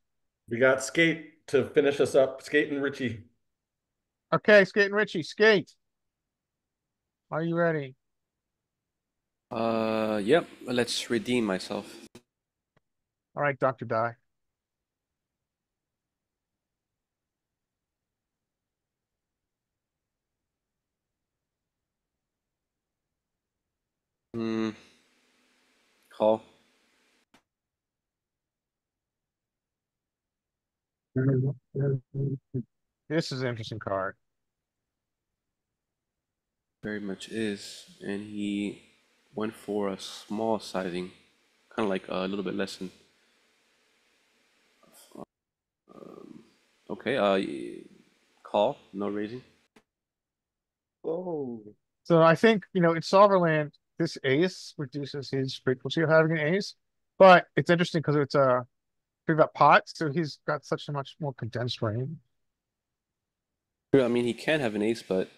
We got Skate to finish us up. Skate and Richie. Okay, Skate and Richie, Skate. Are you ready? Yep. Let's redeem myself. All right, Dr. Die. Call. This is an interesting card. Very much is, and he went for a small sizing, kind of like a little bit less than. Okay. Call. No raising. Oh, So I think, in Solverland, this ace reduces his frequency of having an ace, but it's interesting because it's a three-bet pot, so he's got such a much more condensed range. Sure, I mean, he can have an ace, but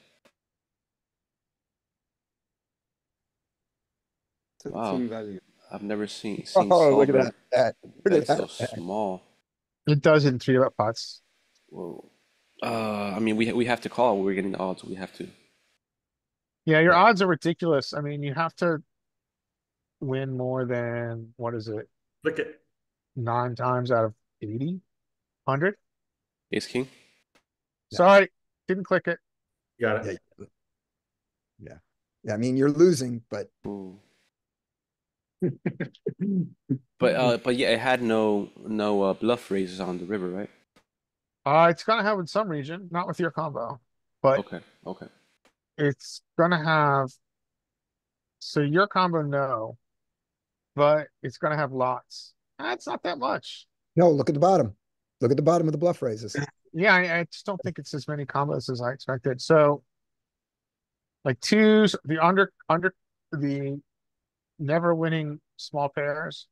wow, team value. I've never seen Oh, look at solver that. Look at that's so that. small. It does in three-bet pots. Whoa. I mean, we have to call. We're getting the odds. We have to. Yeah, your odds are ridiculous. I mean, you have to win more than, what is it, Look at 9 times out of 80? 100? Ace King. Sorry, didn't click it. got it. Yeah, I mean, you're losing, but Ooh. But yeah, it had no bluff raises on the river, right? It's gonna have in some region, not with your combo, but Okay. it's gonna have. So your combo, no, but it's gonna have lots. That's not that much. no, look at the bottom. Look at the bottom of the bluff raises. Yeah, I just don't think it's as many combos as I expected. So, like twos, the under the never winning small pairs.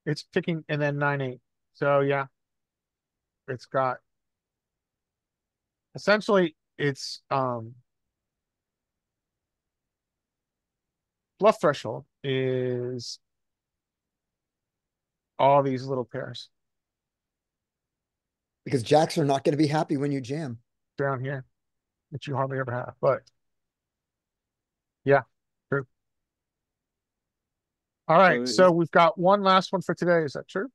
It's picking and then 9-8. So yeah, it's got essentially it's bluff threshold is all these little pairs Because jacks are not going to be happy when you jam. down here, which you hardly ever have. But yeah, true. All right, so we've got one last one for today. Is that true?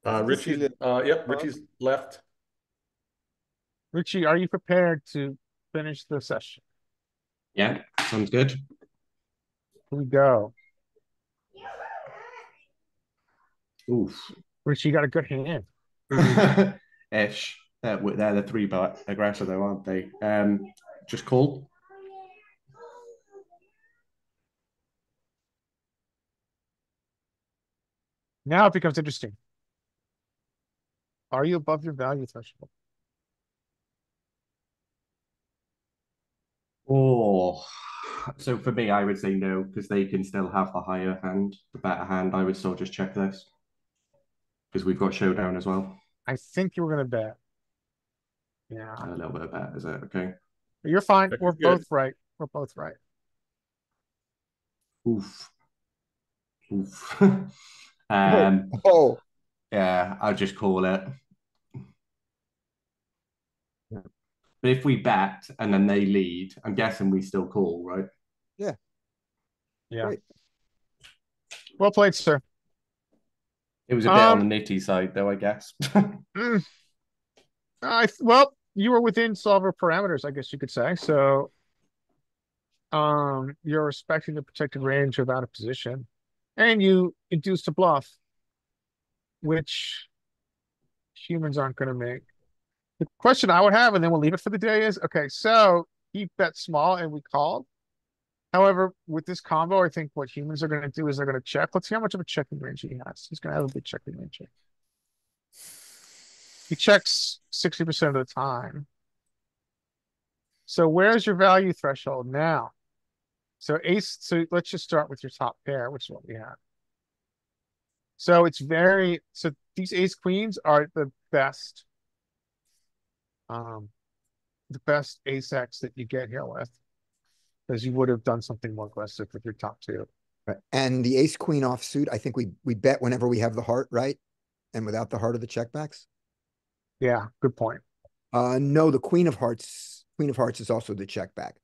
Richie. Yep. Richie's left. Richie, are you prepared to finish the session? Yeah, sounds good. Here we go. Oof. Richie, you got a good hand. Ish. They're the 3-bet aggressor though, aren't they? Just call. Now it becomes interesting. Are you above your value threshold? Oh, so for me, I would say no, because they can still have the higher hand, the better hand. I would still just check this because we've got showdown as well. I think you were gonna bet. Yeah, A little bit of bet, is it? Okay. you're fine. That's We're good. both right. We're both right. Oof. Oof. Oh, Yeah, I'll just call it. Yeah. But if we bet and then they lead, I'm guessing we still call, right? Yeah. Right. Well played, sir. It was a bit on the nitty side, though, I guess. Well, you were within solver parameters, I guess you could say. So, you're respecting the protected range of out of position, and you induced a bluff, which humans aren't going to make. The question I would have, and then we'll leave it for the day, is okay. So he bet small, and we called. However, with this combo, I think what humans are going to do is they're going to check. Let's see how much of a checking range he has. He's going to have a big checking range here. He checks 60% of the time. So where's your value threshold now? So ace, so let's just start with your top pair, which is what we have. So it's very, so these ace queens are the best ace X that you get here with, because you would have done something more aggressive with your top two. Right. And the ace queen offsuit, I think we bet whenever we have the heart, right? And without the heart of the checkbacks. Yeah, good point. No, the queen of hearts is also the check back.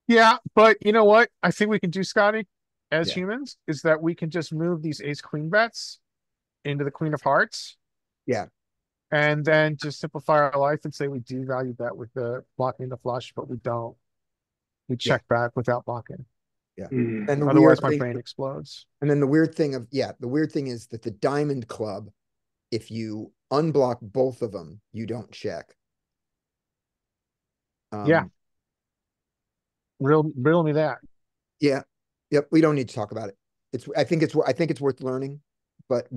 Yeah, but you know what? I think we can do, Scotty, as Yeah. humans, is that we can just move these ace queen bets into the queen of hearts. Yeah. And then just simplify our life and say we do value bet with the blocking the flush, but we don't. We check back without blocking. Yeah. Mm. And the Otherwise, weird my thing, brain explodes. and then the weird thing is that the diamond club, if you unblock both of them, you don't check. Yeah. Riddle me that. Yeah. Yep. We don't need to talk about it. I think it's worth learning, but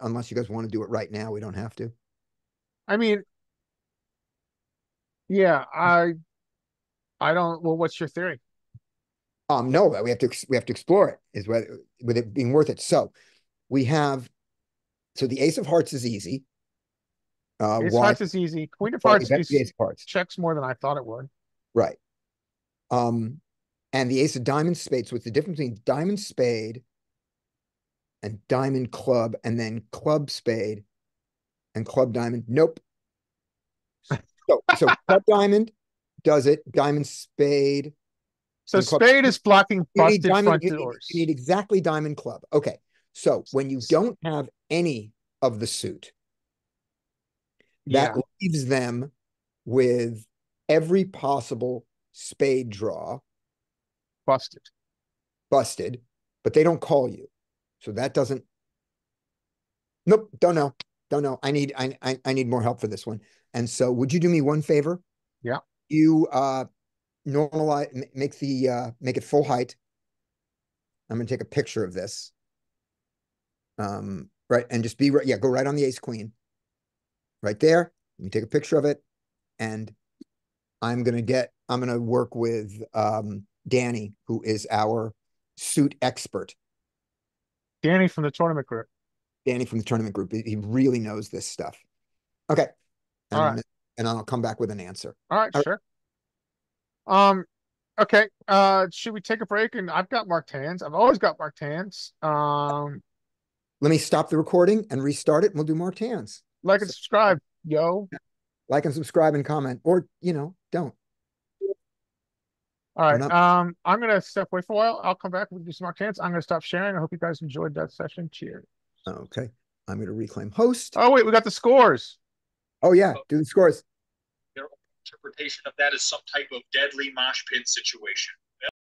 unless you guys want to do it right now, we don't have to. I mean, yeah, I don't. Well, what's your theory? No, we have to explore it, is whether with it being worth it. So the ace of hearts is easy. Ace of why? hearts is easy. Queen of Well, hearts the ace of hearts. checks more than I thought it would. Right. And the ace of diamond spades. What's the difference between diamond spade and diamond club, and then club spade and club diamond? Nope. So club diamond does it. Diamond spade. So spade is blocking busted front doors. You need exactly diamond club. Okay. So when you don't have any of the suit, that leaves them with every possible spade draw. Busted, but they don't call you. So that doesn't. Nope. Don't know. I need more help for this one. And so would you do me one favor? Yeah. You normalize, make it full height. I'm gonna take a picture of this. Right, and just be right. Yeah, go right on the ace queen. Right there. You take a picture of it, and I'm gonna work with Danny, who is our suit expert. Danny from the tournament group. He really knows this stuff. Okay. All right. And I'll come back with an answer. All right, sure. Okay. Should we take a break? And I've got marked hands. I've always got marked hands. Let me stop the recording and restart it, and we'll do marked hands. Like and subscribe, yo. Like and subscribe and comment, or don't. All right. I'm gonna step away for a while. I'll come back. We'll do some marked hands. I'm gonna stop sharing. I hope you guys enjoyed that session. Cheers. Okay. I'm gonna reclaim host. Oh wait, we got the scores. Oh yeah, do the scores. Their interpretation of that is some type of deadly mosh pit situation.